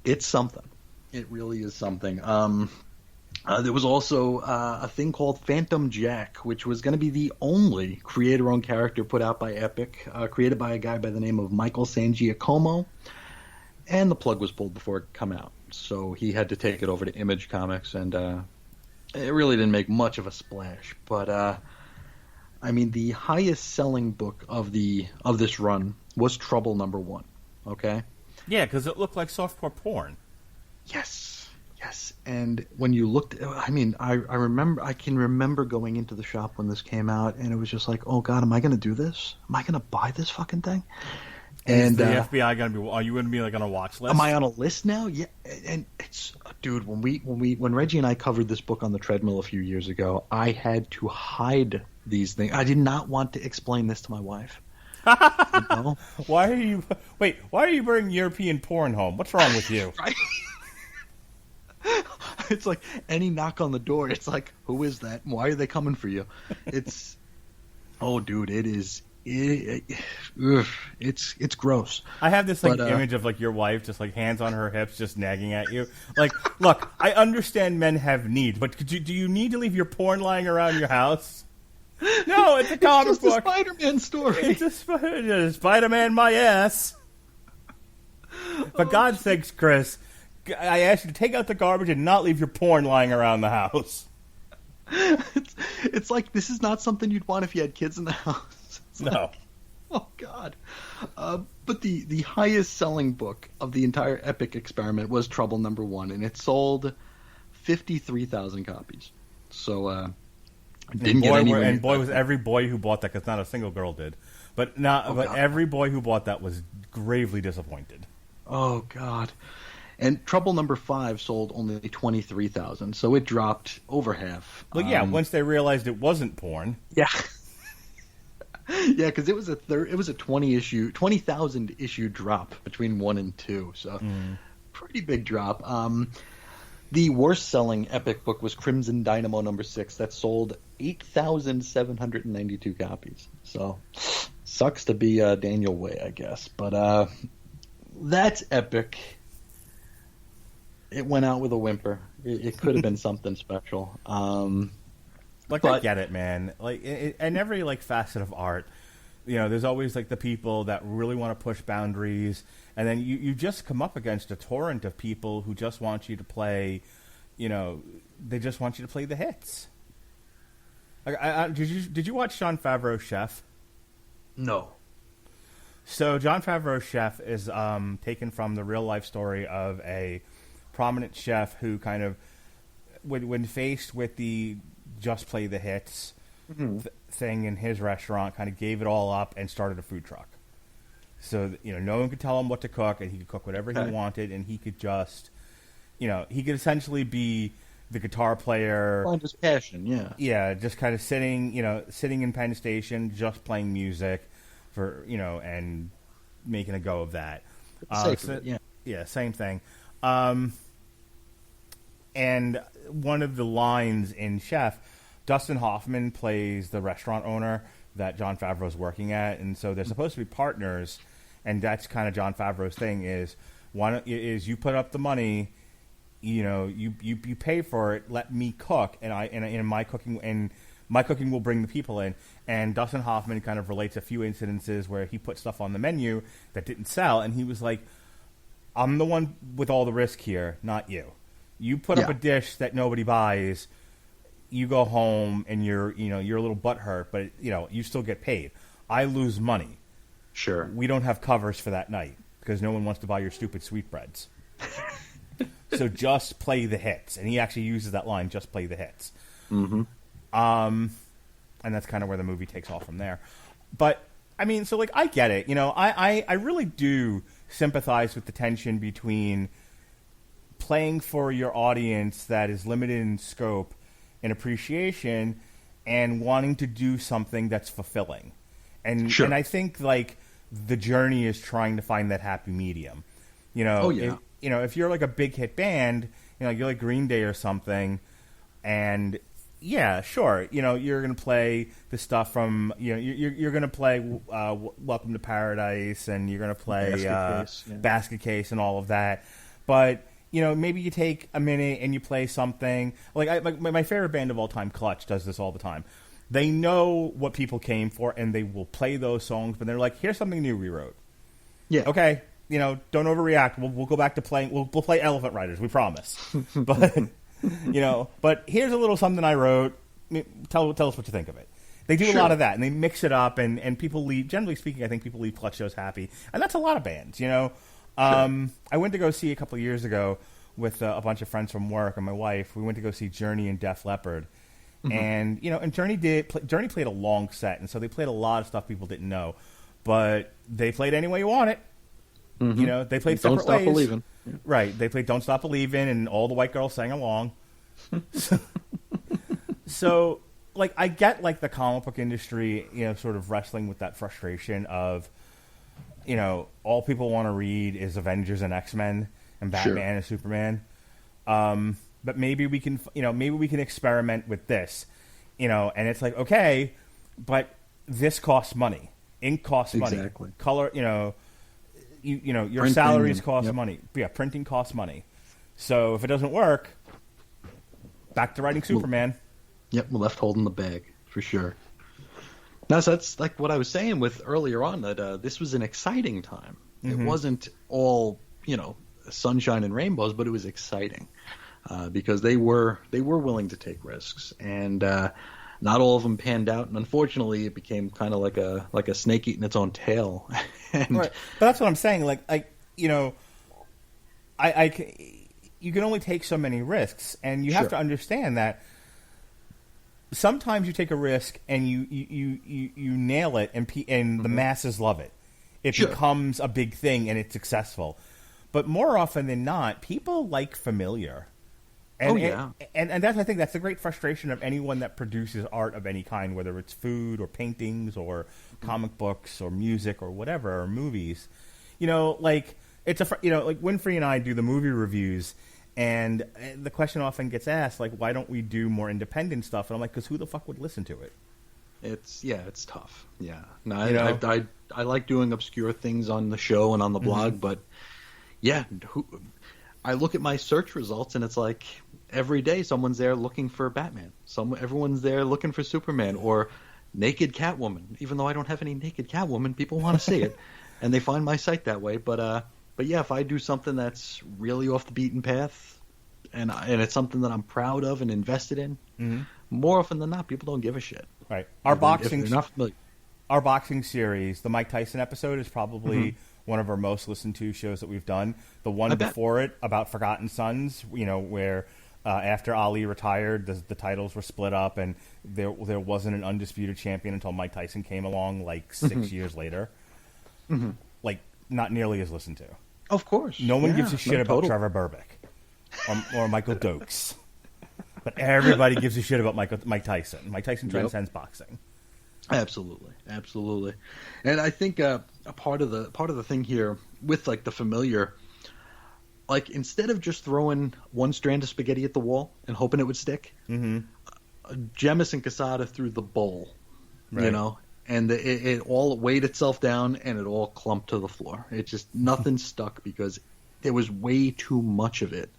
It's something. It really is something. There was also a thing called Phantom Jack, which was going to be the only creator-owned character put out by Epic, created by a guy by the name of Michael Sangiacomo, and the plug was pulled before it come out. So he had to take it over to Image Comics, and it really didn't make much of a splash, but. I mean, the highest-selling book of this run was Trouble #1. Okay. Yeah, because it looked like softcore porn. Yes. And when you looked, I mean, I can remember going into the shop when this came out, and it was just like, oh God, am I going to do this? Am I going to buy this fucking thing? And is the FBI going to be? Are you going to be like on a watch list? Am I on a list now? Yeah. And it's, dude, when Reggie and I covered this book on the treadmill a few years ago, I had to hide these things. I did not want to explain this to my wife. You know? Why are you bringing European porn home? What's wrong with you? Right? It's like any knock on the door. It's like, who is that? Why are they coming for you? It's, oh, dude, it is. It's gross. I have this image of like your wife just like hands on her hips, just nagging at you. Like, look, I understand men have needs, but do you need to leave your porn lying around your house? No, it's a comic book. It's a Spider-Man story. It's a Spider-Man my ass. For God's sakes, Chris, I asked you to take out the garbage and not leave your porn lying around the house. It's like this is not something you'd want if you had kids in the house. No. Oh God. But the highest selling book of the entire Epic experiment was Trouble #1, and it sold 53,000 copies. So didn't get anywhere. And boy, was every boy who bought that, because not a single girl did. But every boy who bought that was gravely disappointed. Oh God. And Trouble #5 sold only 23,000, so it dropped over half. Well, yeah, once they realized it wasn't porn. Yeah. Yeah, because it was a 20,000 issue drop between 1 and 2, so pretty big drop. The worst selling Epic book was Crimson Dynamo #6 that sold 8,792 copies. So sucks to be Daniel Way, I guess, but that's Epic. It went out with a whimper. It could have been something special. I get it, man. Like, in every facet of art, there's always the people that really want to push boundaries, and then you just come up against a torrent of people who just want you to play. They just want you to play the hits. Did you watch Jon Favreau's Chef? No. So Jon Favreau's Chef is taken from the real life story of a prominent chef who kind of, when faced with the just play the hits thing in his restaurant, kind of gave it all up and started a food truck. So no one could tell him what to cook, and he could cook whatever he wanted, and he could just, he could essentially be the guitar player. Find his passion, yeah. Yeah, just kind of sitting in Penn Station, just playing music for and making a go of that. Yeah, same thing. And one of the lines in Chef, Dustin Hoffman plays the restaurant owner that Jon Favreau's working at, and so they're supposed to be partners, and that's kind of Jon Favreau's thing is you put up the money you pay for it. Let me cook, and my cooking will bring the people in. And Dustin Hoffman kind of relates a few incidences where he put stuff on the menu that didn't sell, and he was like, "I'm the one with all the risk here, not you. You put up a dish that nobody buys. You go home and you're a little butthurt, but you still get paid. I lose money. Sure. We don't have covers for that night because no one wants to buy your stupid sweetbreads. So just play the hits." And he actually uses that line, "Just play the hits." Mm-hmm. And that's kind of where the movie takes off from there. But I mean, so like I get it. I really do sympathize with the tension between playing for your audience that is limited in scope and appreciation and wanting to do something that's fulfilling. And Sure. and I think like the journey is trying to find that happy medium. Oh, yeah. If you're like a big hit band, you're like Green Day or something, and yeah, sure, you're going to play the stuff from, you're going to play Welcome to Paradise, and you're going to play Basket Case and all of that. But, maybe you take a minute and you play something. Like my favorite band of all time, Clutch, does this all the time. They know what people came for, and they will play those songs, but they're like, here's something new we wrote. Yeah. Okay, don't overreact. We'll go back to playing. We'll play Elephant Riders, we promise. But... but here's a little something I wrote. Tell us what you think of it. They do a lot of that, and they mix it up, and people leave. Generally speaking, I think people leave Clutch shows happy, and that's a lot of bands. I went to go see a couple of years ago with a bunch of friends from work and my wife. We went to go see Journey and Def Leppard, and and Journey played a long set, and so they played a lot of stuff people didn't know, but they played Any Way You Want It. They played Don't Separate Stop Ways. Believing. Right. They played Don't Stop Believing, and all the white girls sang along. So, like, I get, like, the comic book industry, sort of wrestling with that frustration of, all people want to read is Avengers and X-Men and Batman and Superman. But maybe we can, experiment with this, and it's like, okay, but this costs money. Ink costs money. Exactly. Color, your Printing salaries and- cost money. Yeah, printing costs money. So if it doesn't work, back to writing Superman. Yep, we're left holding the bag for sure. Now, so that's like what I was saying with earlier on, that this was an exciting time. It wasn't all sunshine and rainbows, but it was exciting because they were willing to take risks, and not all of them panned out. And unfortunately, it became kind of like a snake eating its own tail. And Right. But that's what I'm saying. Like, you can only take so many risks, and you have to understand that sometimes you take a risk and you nail it, and the masses love it. It becomes a big thing and it's successful. But more often than not, people like familiar. And, and that's, I think that's the great frustration of anyone that produces art of any kind, whether it's food or paintings or comic books or music or whatever, or movies. Like Winfrey and I do the movie reviews, and the question often gets asked, like, why don't we do more independent stuff? And I'm like, because who the fuck would listen to it? It's tough. Yeah, no, I like doing obscure things on the show and on the blog, but yeah, I look at my search results and it's like every day someone's there looking for Batman. Everyone's there looking for Superman or naked Catwoman. Even though I don't have any naked Catwoman, people want to see it, and they find my site that way. But yeah, if I do something that's really off the beaten path, and it's something that I'm proud of and invested in, more often than not, people don't give a shit. Right. If they're not familiar. Our boxing series, the Mike Tyson episode, is probably one of our most listened to shows that we've done. The one before it, about Forgotten Sons, where after Ali retired, the titles were split up, and there wasn't an undisputed champion until Mike Tyson came along, like 6 years later. Like, not nearly as listened to. Of course. No one gives a shit about Trevor Berbick or Michael Dokes. But everybody gives a shit about Mike Tyson. Mike Tyson transcends boxing. Absolutely. And I think a part of the thing here with like the familiar, like instead of just throwing one strand of spaghetti at the wall and hoping it would stick, Jemis and Quesada threw the bowl, and it all weighed itself down and it all clumped to the floor. It just nothing stuck because there was way too much of it.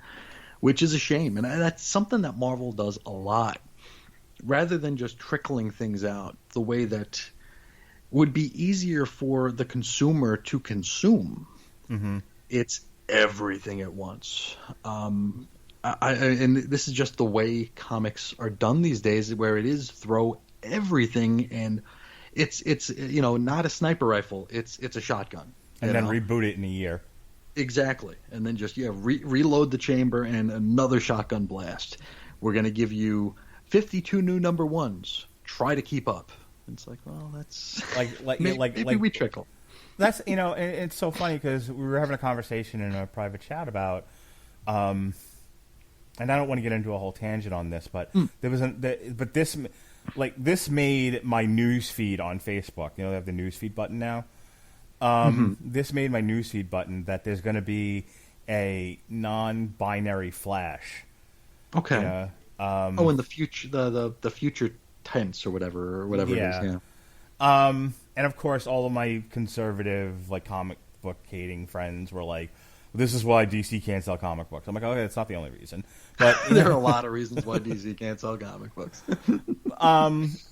which is a shame. And that's something that Marvel does a lot. Rather than just trickling things out the way that would be easier for the consumer to consume, it's everything at once. And this is just the way comics are done these days, where it is throw everything, and it's not a sniper rifle, it's a shotgun, and then reboot it in a year. Exactly, and then just reload the chamber and another shotgun blast. We're going to give you 52 new number ones. Try to keep up. It's like, well, that's maybe we trickle. That's and it's so funny because we were having a conversation in a private chat about, and I don't want to get into a whole tangent on this, but this made my news feed on Facebook. They have the news feed button now. This made my newsfeed button that there's going to be a non-binary Flash. Okay. In the future, the future tense or whatever it is. Yeah. And of course, all of my conservative, comic book hating friends were like, "This is why DC can't sell comic books." I'm like, "Okay, that's not the only reason." But there are a lot of reasons why DC can't sell comic books.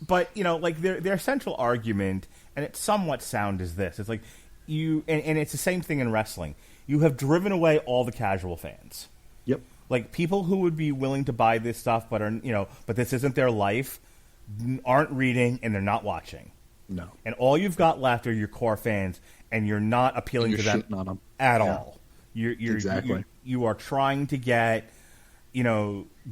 But their central argument, and it's somewhat sound, is this: it's like and it's the same thing in wrestling. You have driven away all the casual fans. Yep. Like people who would be willing to buy this stuff, but but this isn't their life, aren't reading and they're not watching. No. And all you've got left are your core fans, and you're not appealing to them at all. Exactly. You are trying to get,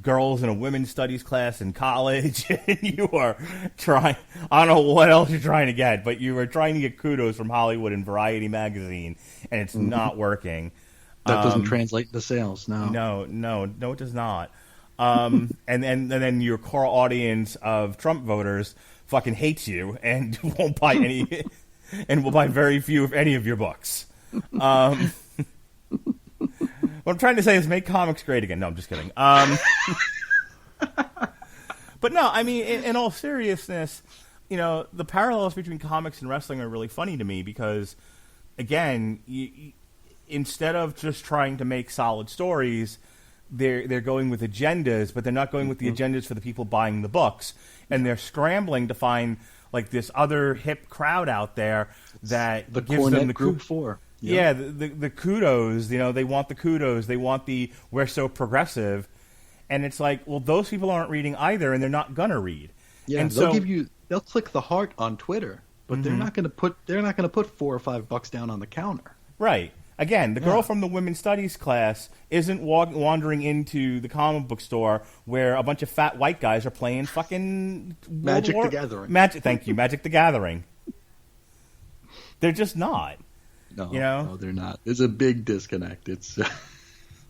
girls in a women's studies class in college, and you are trying. I don't know what else you're trying to get, but you are trying to get kudos from Hollywood and Variety magazine, and it's not working. That doesn't translate into sales. No, it does not. And then your core audience of Trump voters fucking hates you and won't buy any, and will buy very few, if any, of your books. What I'm trying to say is make comics great again. No, I'm just kidding. But no, I mean, in all seriousness, the parallels between comics and wrestling are really funny to me because, again, instead of just trying to make solid stories, they're going with agendas, but they're not going with the agendas for the people buying the books, and they're scrambling to find this other hip crowd out there that the gives them the group 4. Yeah, the kudos. They want the kudos. They want the "we're so progressive," and it's like, well, those people aren't reading either, and they're not gonna read. Yeah, and they'll click the heart on Twitter, but they're not gonna put $4 or $5 down on the counter. Right. Again, the girl from the women's studies class isn't wandering into the comic book store where a bunch of fat white guys are playing fucking Magic the Gathering. Thank you, Magic the Gathering. They're just not. No, they're not. There's a big disconnect. It's.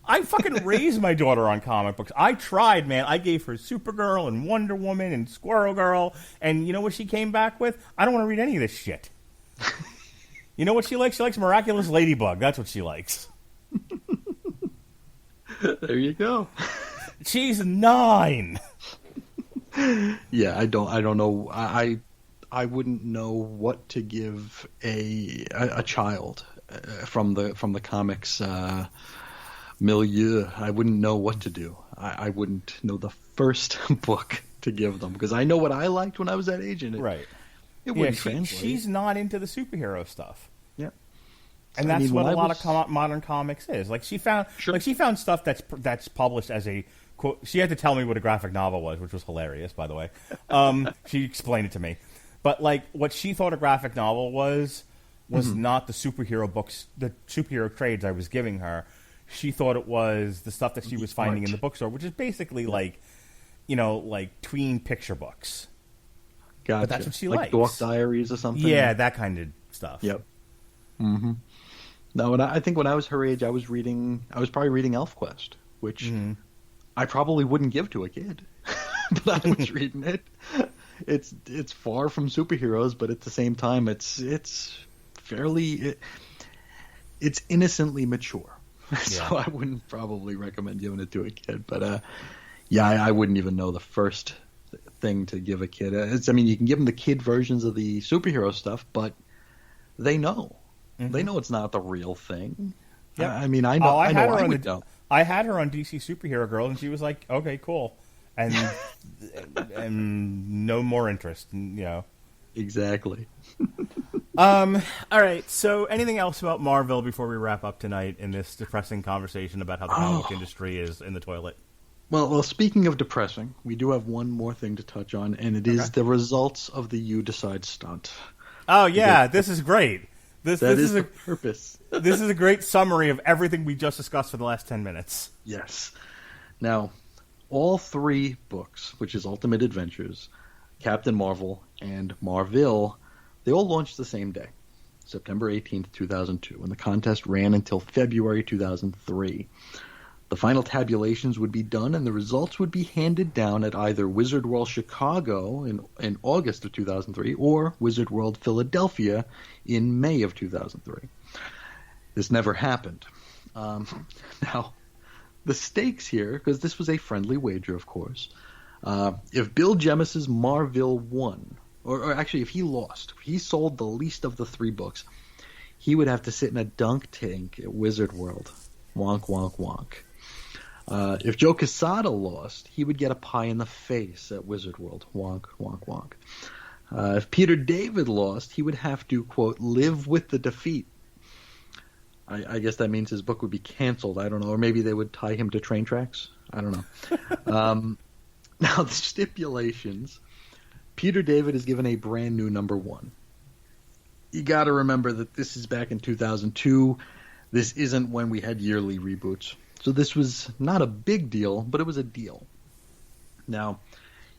I fucking raised my daughter on comic books. I tried, man. I gave her Supergirl and Wonder Woman and Squirrel Girl, and you know what she came back with? I don't want to read any of this shit. You know what she likes? She likes Miraculous Ladybug. That's what she likes. There you go. She's 9. Yeah, I don't know. I wouldn't know what to give a child from the comics milieu. I wouldn't know what to do. I wouldn't know the first book to give them because I know what I liked when I was that age, and it wouldn't translate. She's not into the superhero stuff. Yeah, and that's what a lot of modern comics is. Like she found stuff that's published as a quote. She had to tell me what a graphic novel was, which was hilarious, by the way. She explained it to me, but what she thought a graphic novel was not the superhero books, the superhero trades I was giving her. She thought it was the stuff that she was finding in the bookstore, which is basically tween picture books. Gotcha. But that's what she likes. likes. Dork Diaries or something? Yeah, that kind of stuff. Yep. Mm-hmm. No, I think when I was her age, I was probably reading ElfQuest, which I probably wouldn't give to a kid. But I was reading it. It's far from superheroes, but at the same time, it's fairly... It's innocently mature. Yeah. So I wouldn't probably recommend giving it to a kid. But, I wouldn't even know the first thing to give a kid. You can give them the kid versions of the superhero stuff, but they know. They know it's not the real thing. Yeah. I know. I I had her on DC Superhero Girl, and she was like, "Okay, cool," and no more interest. Exactly. All right. So, anything else about Marville before we wrap up tonight in this depressing conversation about how the comic book industry is in the toilet? Well, speaking of depressing, we do have one more thing to touch on, and it is the results of the You Decide stunt. Oh yeah, this is great. This is the purpose. This is a great summary of everything we just discussed for the last 10 minutes. Yes. Now, all three books, which is Ultimate Adventures, Captain Marvel, and Marville, they all launched the same day, September 18th, 2002, and the contest ran until February 2003. The final tabulations would be done, and the results would be handed down at either Wizard World Chicago in August of 2003 or Wizard World Philadelphia in May of 2003. This never happened. Now, the stakes here, because this was a friendly wager, of course, if Bill Jemis's Marville won, or actually if he lost, if he sold the least of the three books, he would have to sit in a dunk tank at Wizard World. Wonk, wonk, wonk. If Joe Quesada lost, he would get a pie in the face at Wizard World. Wonk, wonk, wonk. If Peter David lost, he would have to, quote, live with the defeat. I guess that means his book would be canceled. I don't know. Or maybe they would tie him to train tracks. I don't know. Now, the stipulations. Peter David is given a brand new number one. You got to remember that this is back in 2002. This isn't when we had yearly reboots. So this was not a big deal, but it was a deal. Now,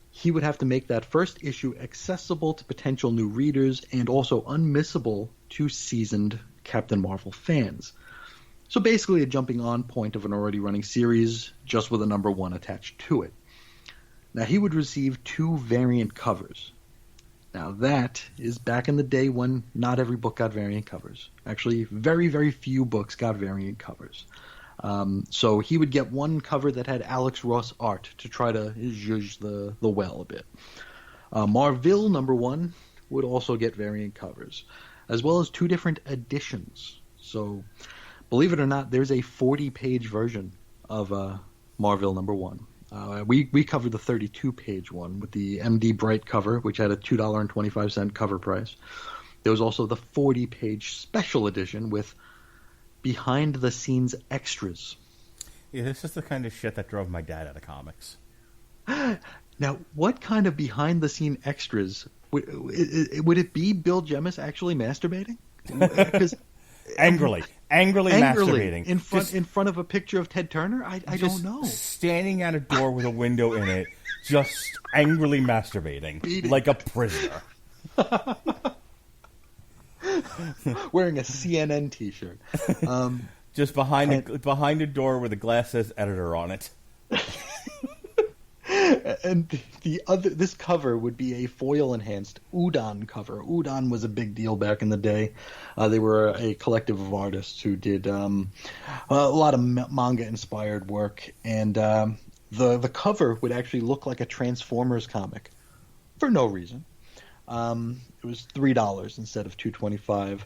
he would have to make that first issue accessible to potential new readers and also unmissable to seasoned Captain Marvel fans. So basically a jumping on point of an already running series, just with a number one attached to it. Now, he would receive 2 variant covers. Now, that is back in the day when not every book got variant covers. Actually, very, very few books got variant covers. So he would get one cover that had Alex Ross art to try to zhuzh the well a bit. Marville, number one, would also get variant covers, as well as 2 different editions. So, believe it or not, there's a 40-page version of Marville number one. We covered the 32-page one with the MD Bright cover, which had a $2.25 cover price. There was also the 40-page special edition with behind-the-scenes extras. Yeah, this is the kind of shit that drove my dad out of comics. Now, what kind of behind-the-scene extras? Would it be Bill Jemis actually masturbating? Angrily masturbating in front of a picture of Ted Turner. I don't know. Standing at a door with a window in it, just angrily masturbating like a prisoner. Wearing a CNN T-shirt. Just behind a door with a glass says editor on it. And this cover would be a foil-enhanced Udon cover. Udon was a big deal back in the day. They were a collective of artists who did a lot of manga-inspired work, and the cover would actually look like a Transformers comic for no reason. It was $3 instead of $2.25.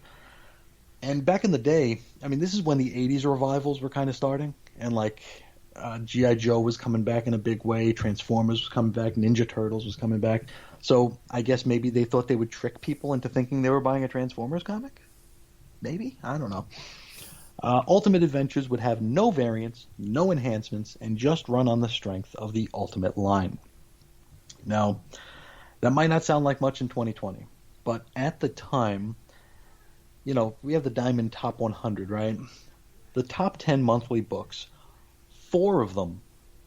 And back in the day, I mean, this is when the 80s revivals were kind of starting, and like G.I. Joe was coming back in a big way, Transformers was coming back, Ninja Turtles was coming back. So I guess maybe they thought they would trick people into thinking they were buying a Transformers comic? Maybe? I don't know. Ultimate Adventures would have no variants, no enhancements, and just run on the strength of the Ultimate line. Now, that might not sound like much in 2020, but at the time, you know, we have the Diamond Top 100, right? The top 10 monthly books, 4 of them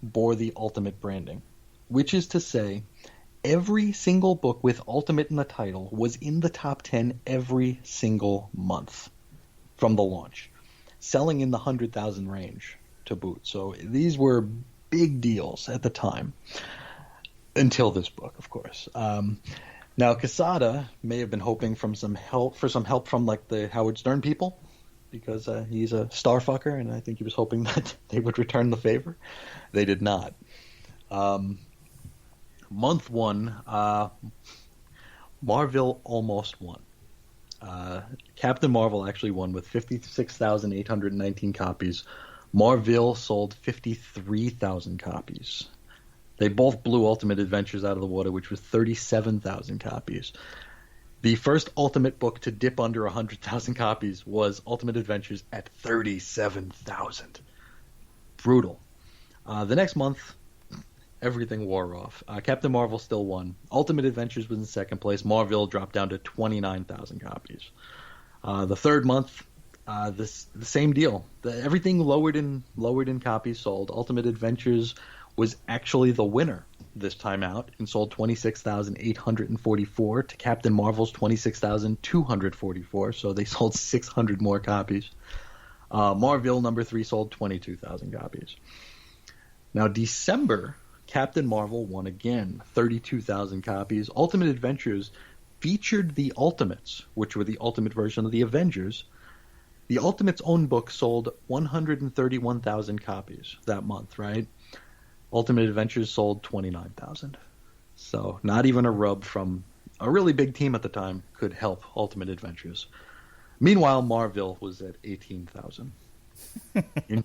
bore the Ultimate branding, which is to say, every single book with Ultimate in the title was in the top 10 every single month from the launch, selling in the 100,000 range to boot. So these were big deals at the time, until this book, of course. Now, Quesada may have been hoping for some help from like the Howard Stern people, because he's a starfucker, and I think he was hoping that they would return the favor. They did not. Month 1, Marville almost won. Captain Marvel actually won with 56,819 copies, Marville sold 53,000 copies. They both blew Ultimate Adventures out of the water, which was 37,000 copies. The first Ultimate book to dip under 100,000 copies was Ultimate Adventures at 37,000. Brutal. The next month, everything wore off. Captain Marvel still won. Ultimate Adventures was in second place. Marville dropped down to 29,000 copies. The third month, the same deal. Everything lowered in copies sold. Ultimate Adventures was actually the winner this time out and sold 26,844 to Captain Marvel's 26,244. So they sold 600 more copies. Marville number 3 sold 22,000 copies. Now December, Captain Marvel won again, 32,000 copies. Ultimate Adventures featured the Ultimates, which were the ultimate version of the Avengers. The Ultimates' own book sold 131,000 copies that month, right? Ultimate Adventures sold 29,000. So not even a rub from a really big team at the time could help Ultimate Adventures. Meanwhile, Marville was at 18,000. in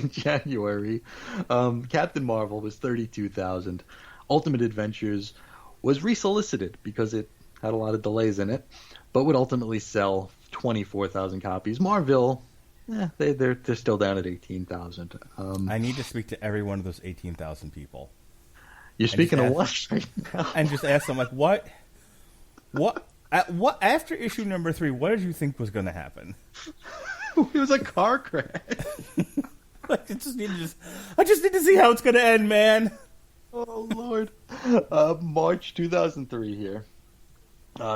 January, Captain Marvel was 32,000. Ultimate Adventures was resolicited because it had a lot of delays in it, but would ultimately sell 24,000 copies. Marville, they're still down at 18,000. I need to speak to every one of those 18,000 people. You're speaking of what right now? And just ask them, like, what after issue number 3, what did you think was going to happen? It was a car crash. I just need to see how it's going to end, man. Oh, Lord. March 2003 here.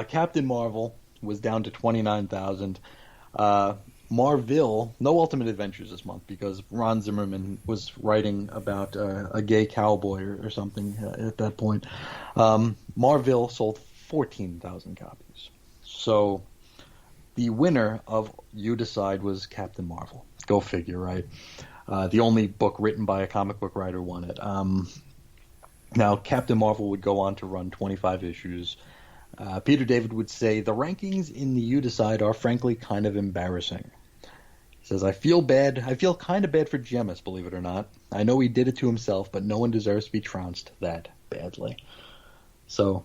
Captain Marvel was down to 29,000. Marville, no Ultimate Adventures this month because Ron Zimmerman was writing about a gay cowboy or something at that point. Marville sold 14,000 copies. So the winner of You Decide was Captain Marvel. Go figure, right? The only book written by a comic book writer won it. Now, Captain Marvel would go on to run 25 issues. Peter David would say, the rankings in the You Decide are frankly kind of embarrassing. He says, I feel kind of bad for Jemas, believe it or not. I know he did it to himself, but no one deserves to be trounced that badly. So,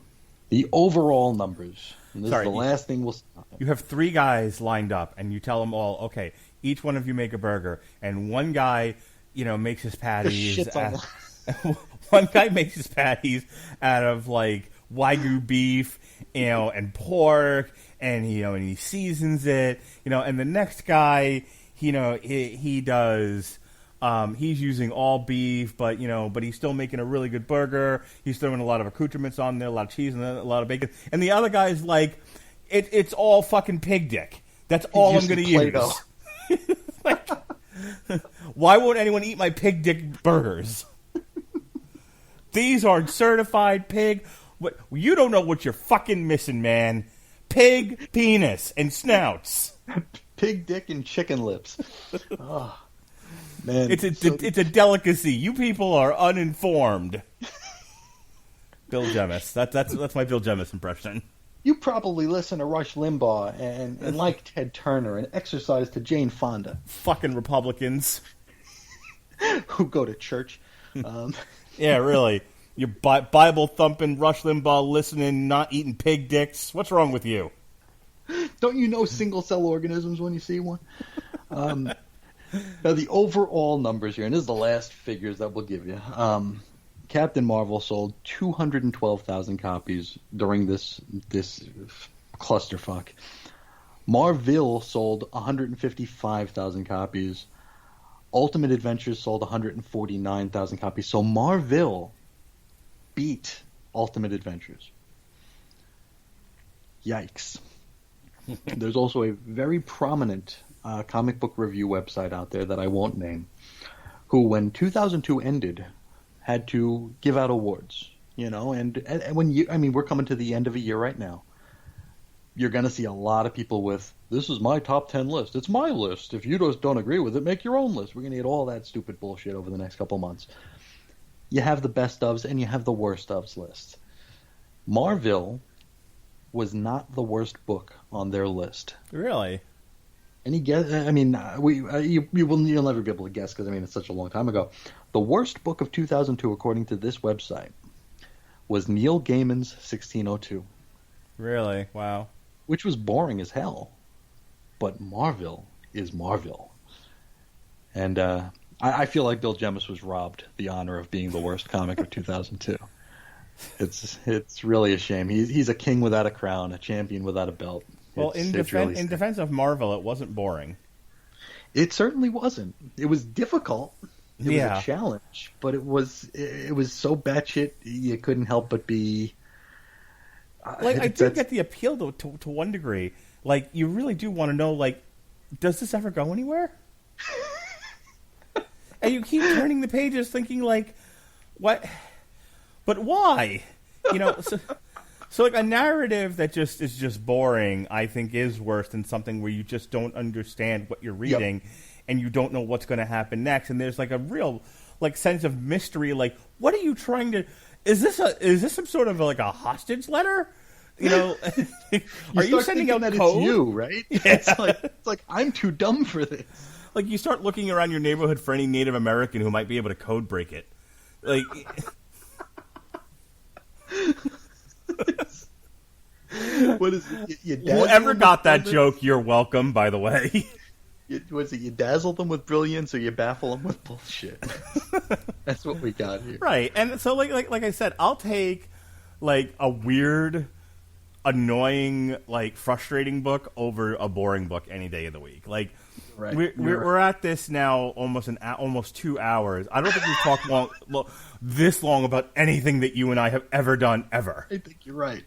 the overall numbers, and this is the last thing we'll stop. You have 3 guys lined up, and you tell them all, okay, each one of you make a burger, and one guy, makes his patties. One guy makes his patties out of, like, Wagyu beef, and pork, and he seasons it, and the next guy, he does, he's using all beef, but he's still making a really good burger. He's throwing a lot of accoutrements on there, a lot of cheese and a lot of bacon. And the other guy's like, it's all fucking pig dick. That's all I'm going to use. Like, why won't anyone eat my pig dick burgers? These are certified pig. What, you don't know what you're fucking missing, man. Pig penis and snouts. Pig dick and chicken lips. Oh, man. It's a delicacy. You people are uninformed. Bill Jemas. That's my Bill Jemas impression. You probably listen to Rush Limbaugh and like Ted Turner and exercise to Jane Fonda. Fucking Republicans. Who go to church. Yeah, really. You're Bible-thumping, Rush Limbaugh listening, not eating pig dicks. What's wrong with you? Don't you know single-cell organisms when you see one? Now, the overall numbers here, and this is the last figures that we'll give you. Captain Marvel sold 212,000 copies during this clusterfuck. Marville sold 155,000 copies. Ultimate Adventures sold 149,000 copies. So Marville beat Ultimate Adventures. Yikes. There's also a very prominent comic book review website out there that I won't name, who, when 2002 ended, had to give out awards. And when we're coming to the end of a year right now. You're going to see a lot of people with, this is my top 10 list. It's my list. If you don't agree with it, make your own list. We're going to get all that stupid bullshit over the next couple months. You have the best ofs and you have the worst ofs list. Marville was not the worst book on their list. Really? Any guess? I mean, you'll never be able to guess because I mean it's such a long time ago. The worst book of 2002, according to this website, was Neil Gaiman's 1602, Really? Wow. which was boring as hell. But Marville is Marville, and I feel like Bill Jemas was robbed the honor of being the worst comic of 2002. It's really a shame. He's a king without a crown, a champion without a belt. Well, It's really in defense of Marvel, it wasn't boring. It certainly wasn't. It was difficult. It was a challenge, but it was so batshit you couldn't help but be. Like, I do get the appeal to one degree. Like, you really do want to know, like, does this ever go anywhere? And you keep turning the pages thinking, like, what? But why? You know, so like a narrative that just is just boring, I think, is worse than something where you just don't understand what you're reading, and you don't know what's going to happen next. And there's like a real like sense of mystery. Like, what are you trying to? Is this some sort of like a hostage letter? You know, are you sending out that code? It's you, right? Yeah. It's like I'm too dumb for this. Like, you start looking around your neighborhood for any Native American who might be able to code break it. Like, What is it? You whoever got that joke, you're welcome, by the way. You dazzle them with brilliance or you baffle them with bullshit? That's what we got here. Right. And so, like I said, I'll take, like, a weird, annoying, like, frustrating book over a boring book any day of the week. Like, Right. we're at this now almost 2 hours. I don't think we've talked this long about anything that you and I have ever done, ever. I think you're right.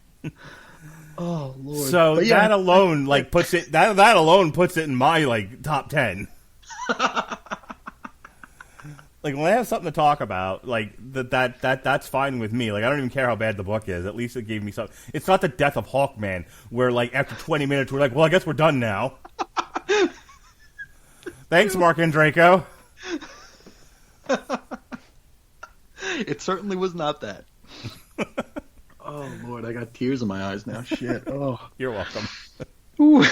Oh Lord! So But yeah, that alone, like, puts it that alone puts it in my like top 10. Like, when I have something to talk about, like that's fine with me. Like, I don't even care how bad the book is. At least it gave me something. It's not the death of Hawkman, where like after 20 minutes we're like, well, I guess we're done now. Thanks, Mark and Draco. It certainly was not that. Oh Lord, I got tears in my eyes now. Shit. Oh, You're welcome. Ooh.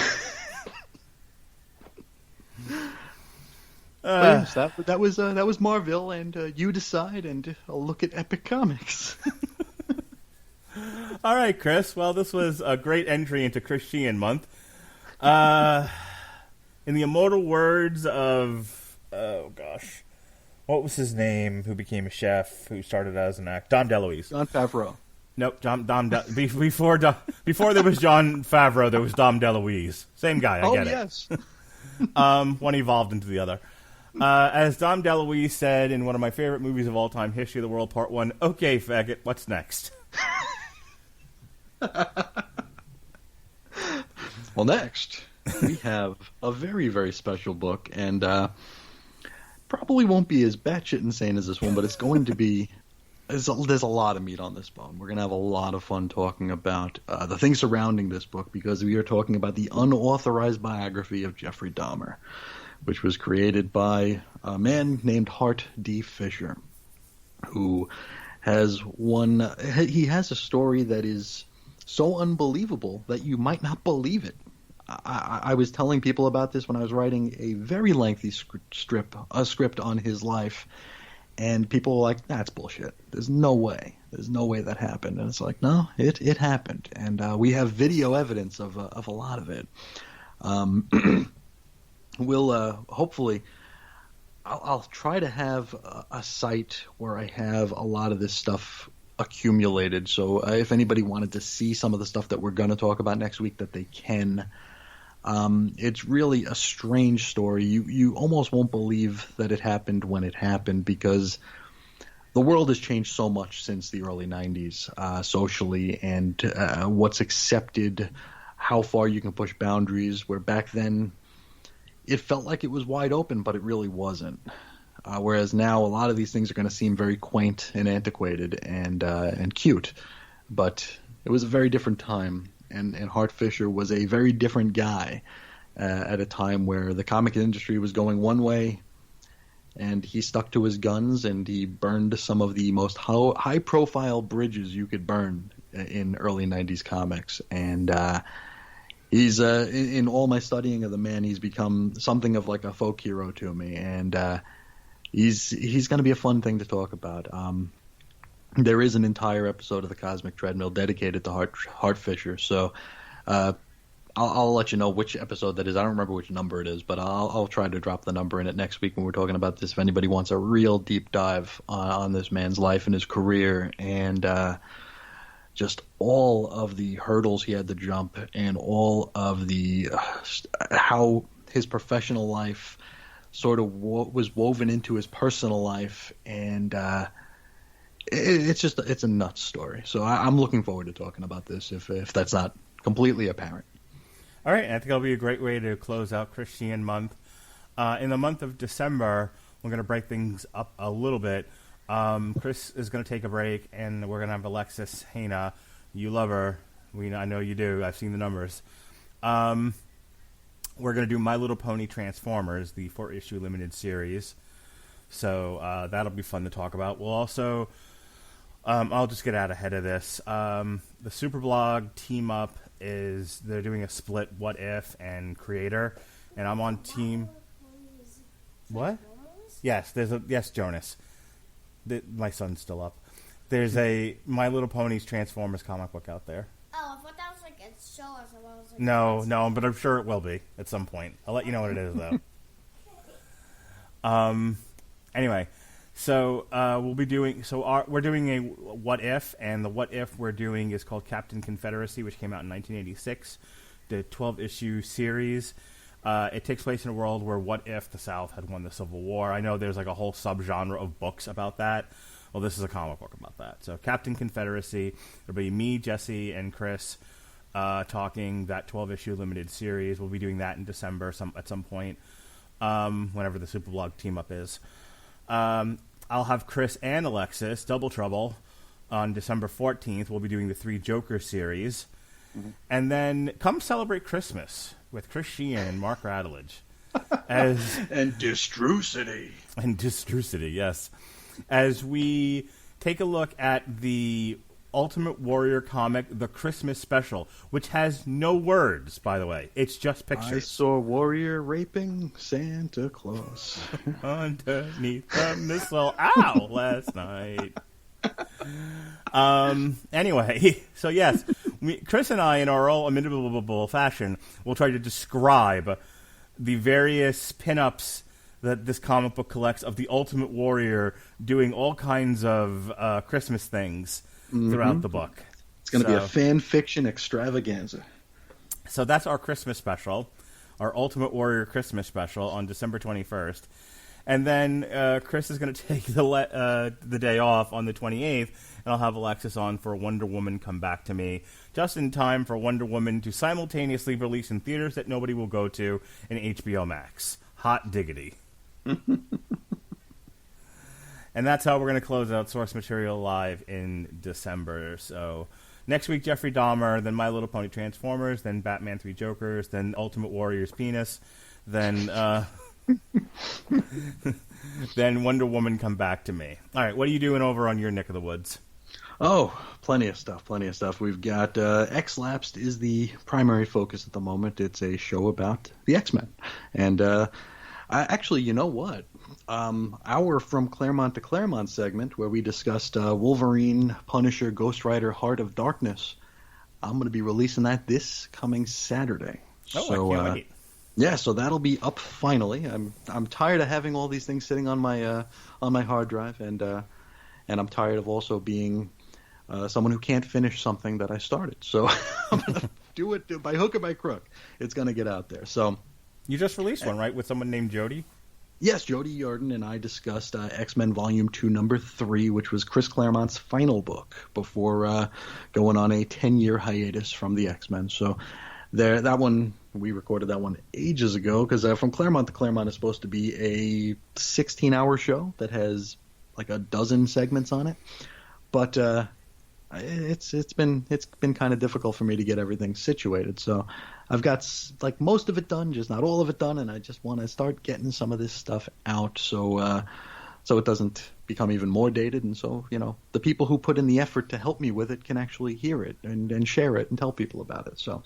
Yes, that was Marville, and You Decide, and I'll look at Epic Comics. All right, Chris. Well, this was a great entry into Chris Sheehan month. In the immortal words of, oh gosh, what was his name? Who became a chef? Who started as an actor? Dom DeLuise. Jon Favreau. Nope. Before there was Jon Favreau, there was Dom DeLuise. Same guy. I get it. Yes. One evolved into the other. As Dom DeLuise said in one of my favorite movies of all time, History of the World Part 1, okay, faggot, what's next? Well, next we have a very, very special book, and probably won't be as batshit insane as this one, but it's going to be. There's a lot of meat on this bone. We're going to have a lot of fun talking about the things surrounding this book, because we are talking about the unauthorized biography of Jeffrey Dahmer, which was created by a man named Hart D. Fisher, who has he has a story that is so unbelievable that you might not believe it. I was telling people about this when I was writing a very lengthy script on his life, and people were like, "That's bullshit. There's no way. There's no way that happened." And it's like, no, it happened, and we have video evidence of a lot of it. We'll hopefully. I'll try to have a site where I have a lot of this stuff accumulated. So if anybody wanted to see some of the stuff that we're going to talk about next week, that they can. It's really a strange story. You almost won't believe that it happened when it happened, because the world has changed so much since the early 90s, socially, and what's accepted, how far you can push boundaries, where back then it felt like it was wide open, but it really wasn't. Whereas now a lot of these things are going to seem very quaint and antiquated and cute, but it was a very different time. And Hart Fisher was a very different guy at a time where the comic industry was going one way, and he stuck to his guns, and he burned some of the most high-profile bridges you could burn in early 90s comics. And He's in all my studying of the man, he's become something of like a folk hero to me, and he's going to be a fun thing to talk about. There is an entire episode of the Cosmic Treadmill dedicated to Hart Fisher, so I'll let you know which episode that is. I don't remember which number it is, but I'll try to drop the number in it next week when we're talking about this. If anybody wants a real deep dive on this man's life and his career, and just all of the hurdles he had to jump, and all of the how his professional life sort of was woven into his personal life, and it's a nuts story. So I'm looking forward to talking about this if that's not completely apparent. All right, I think that'll be a great way to close out Chris Sheehan month. In the month of December, we're going to break things up a little bit. Chris is going to take a break, and we're going to have Alexis Haina. You love her. I know you do. I've seen the numbers. We're going to do My Little Pony Transformers, the 4-issue limited series. So that'll be fun to talk about. We'll also, I'll just get out ahead of this. The Superblog team up they're doing a split What If and Creator, and I'm on team. What? Yes, yes, Jonas. My son's still up. There's a My Little Ponies Transformers comic book out there. Oh, I thought that was like a show or something. I was like, No, but I'm sure it will be at some point. I'll let you know what it is, though. Anyway, so we'll be doing. So we're doing a What If, and the What If we're doing is called Captain Confederacy, which came out in 1986, the 12-issue series. It takes place in a world where what if the South had won the Civil War? I know there's like a whole subgenre of books about that. Well, this is a comic book about that. So Captain Confederacy, it'll be me, Jesse, and Chris talking that 12-issue limited series. We'll be doing that in December at some point, whenever the Superblog team-up is. I'll have Chris and Alexis, Double Trouble, on December 14th. We'll be doing the 3 Joker series. Mm-hmm. And then come celebrate Christmas with Chris Sheehan and Mark Radulich. And Distrucity. And Distrucity, yes. As we take a look at the Ultimate Warrior comic, The Christmas Special, which has no words, by the way. It's just pictures. I saw Warrior raping Santa Claus. Underneath the missile. Ow! Last night. Anyway, so yes, Chris and I, in our all inimitable fashion, will try to describe the various pinups that this comic book collects of the Ultimate Warrior doing all kinds of Christmas things throughout the book. It's going to be a fan fiction extravaganza. So that's our Christmas special, our Ultimate Warrior Christmas special on December 21st. And then Chris is going to take the day off on the 28th, and I'll have Alexis on for Wonder Woman Come Back to Me, just in time for Wonder Woman to simultaneously release in theaters that nobody will go to and HBO Max. Hot diggity. And that's how we're going to close out Source Material Live in December. So next week, Jeffrey Dahmer, then My Little Pony Transformers, then Batman 3 Jokers, then Ultimate Warrior's Penis, then then Wonder Woman Come Back to Me. All right, what are you doing over on your neck of the woods? Oh, plenty of stuff. We've got X-Lapsed is the primary focus at the moment. It's a show about the X-Men. And actually, you know what? Our From Claremont to Claremont segment, where we discussed Wolverine, Punisher, Ghost Rider, Heart of Darkness, I'm going to be releasing that this coming Saturday. Oh, so, I can't wait. Yeah, so that'll be up finally. I'm tired of having all these things sitting on my hard drive, and I'm tired of also being someone who can't finish something that I started. So I'm gonna do it by hook or by crook. It's gonna get out there. So you just released one, right, with someone named Jody? Yes, Jody Yarden and I discussed X-Men Volume 2, Number 3, which was Chris Claremont's final book before going on a 10-year hiatus from the X-Men. So that one, we recorded that one ages ago, because From Claremont to Claremont is supposed to be a 16-hour show that has like a dozen segments on it. But it's been kind of difficult for me to get everything situated. So I've got like most of it done, just not all of it done, and I just want to start getting some of this stuff out so it doesn't become even more dated, and so the people who put in the effort to help me with it can actually hear it and share it and tell people about it. So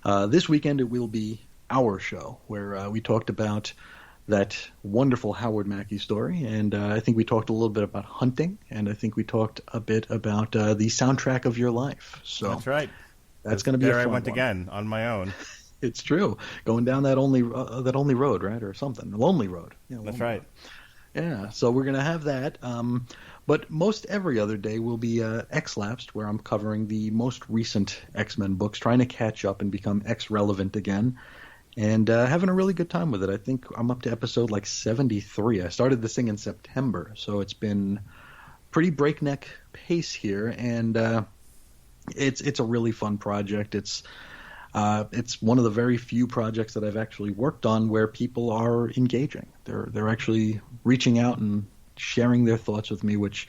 This weekend it will be our show, where we talked about that wonderful Howard Mackey story, and I think we talked a little bit about hunting, and I think we talked a bit about the soundtrack of your life. So that's right. That's going to be a fun fun I went one. again on my own. It's true. Going down that only road, right, or something, lonely road. Yeah, That's lonely right. road. Yeah, so we're going to have that. But most every other day will be X-Lapsed, where I'm covering the most recent X-Men books, trying to catch up and become X-relevant again, and having a really good time with it. I think I'm up to episode like 73. I started this thing in September, so it's been pretty breakneck pace here, and it's a really fun project. It's one of the very few projects that I've actually worked on where people are engaging. They're actually reaching out and sharing their thoughts with me, which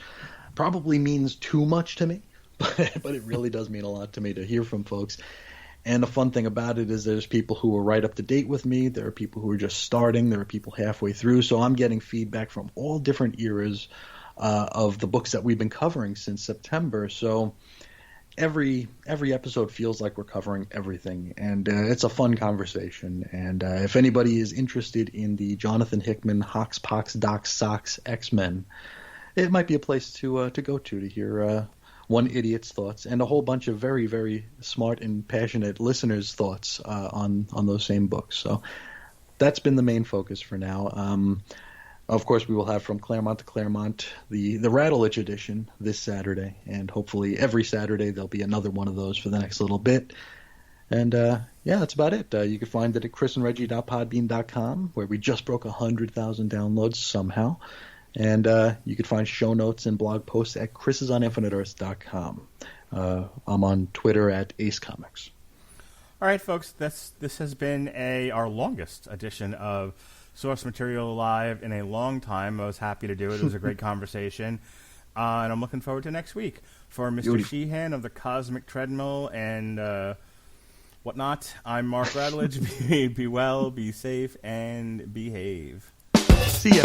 probably means too much to me, but it really does mean a lot to me to hear from folks. And the fun thing about it is there's people who are right up to date with me. There are people who are just starting. There are people halfway through. So I'm getting feedback from all different eras of the books that we've been covering since September. So every episode feels like we're covering everything, and it's a fun conversation. And if anybody is interested in the Jonathan Hickman Hox Pox Doc Socks X-Men, it might be a place to go to hear one idiot's thoughts and a whole bunch of very, very smart and passionate listeners' thoughts on those same books. So that's been the main focus for now. Of course, we will have From Claremont to Claremont, the Radulich edition this Saturday, and hopefully every Saturday there'll be another one of those for the next little bit. And yeah, that's about it. You can find it at chrisandreggie.podbean.com, where we just broke 100,000 downloads somehow. And you can find show notes and blog posts at chrisisoninfiniteearths.com. I'm on Twitter at Ace Comics. All right, folks, this has been our longest edition of Source Material Live in a long time. I was happy to do it. It was a great conversation. And I'm looking forward to next week. For Mr. Sheehan of the Cosmic Treadmill and whatnot, I'm Mark Radulich. Be well, be safe, and behave. See ya.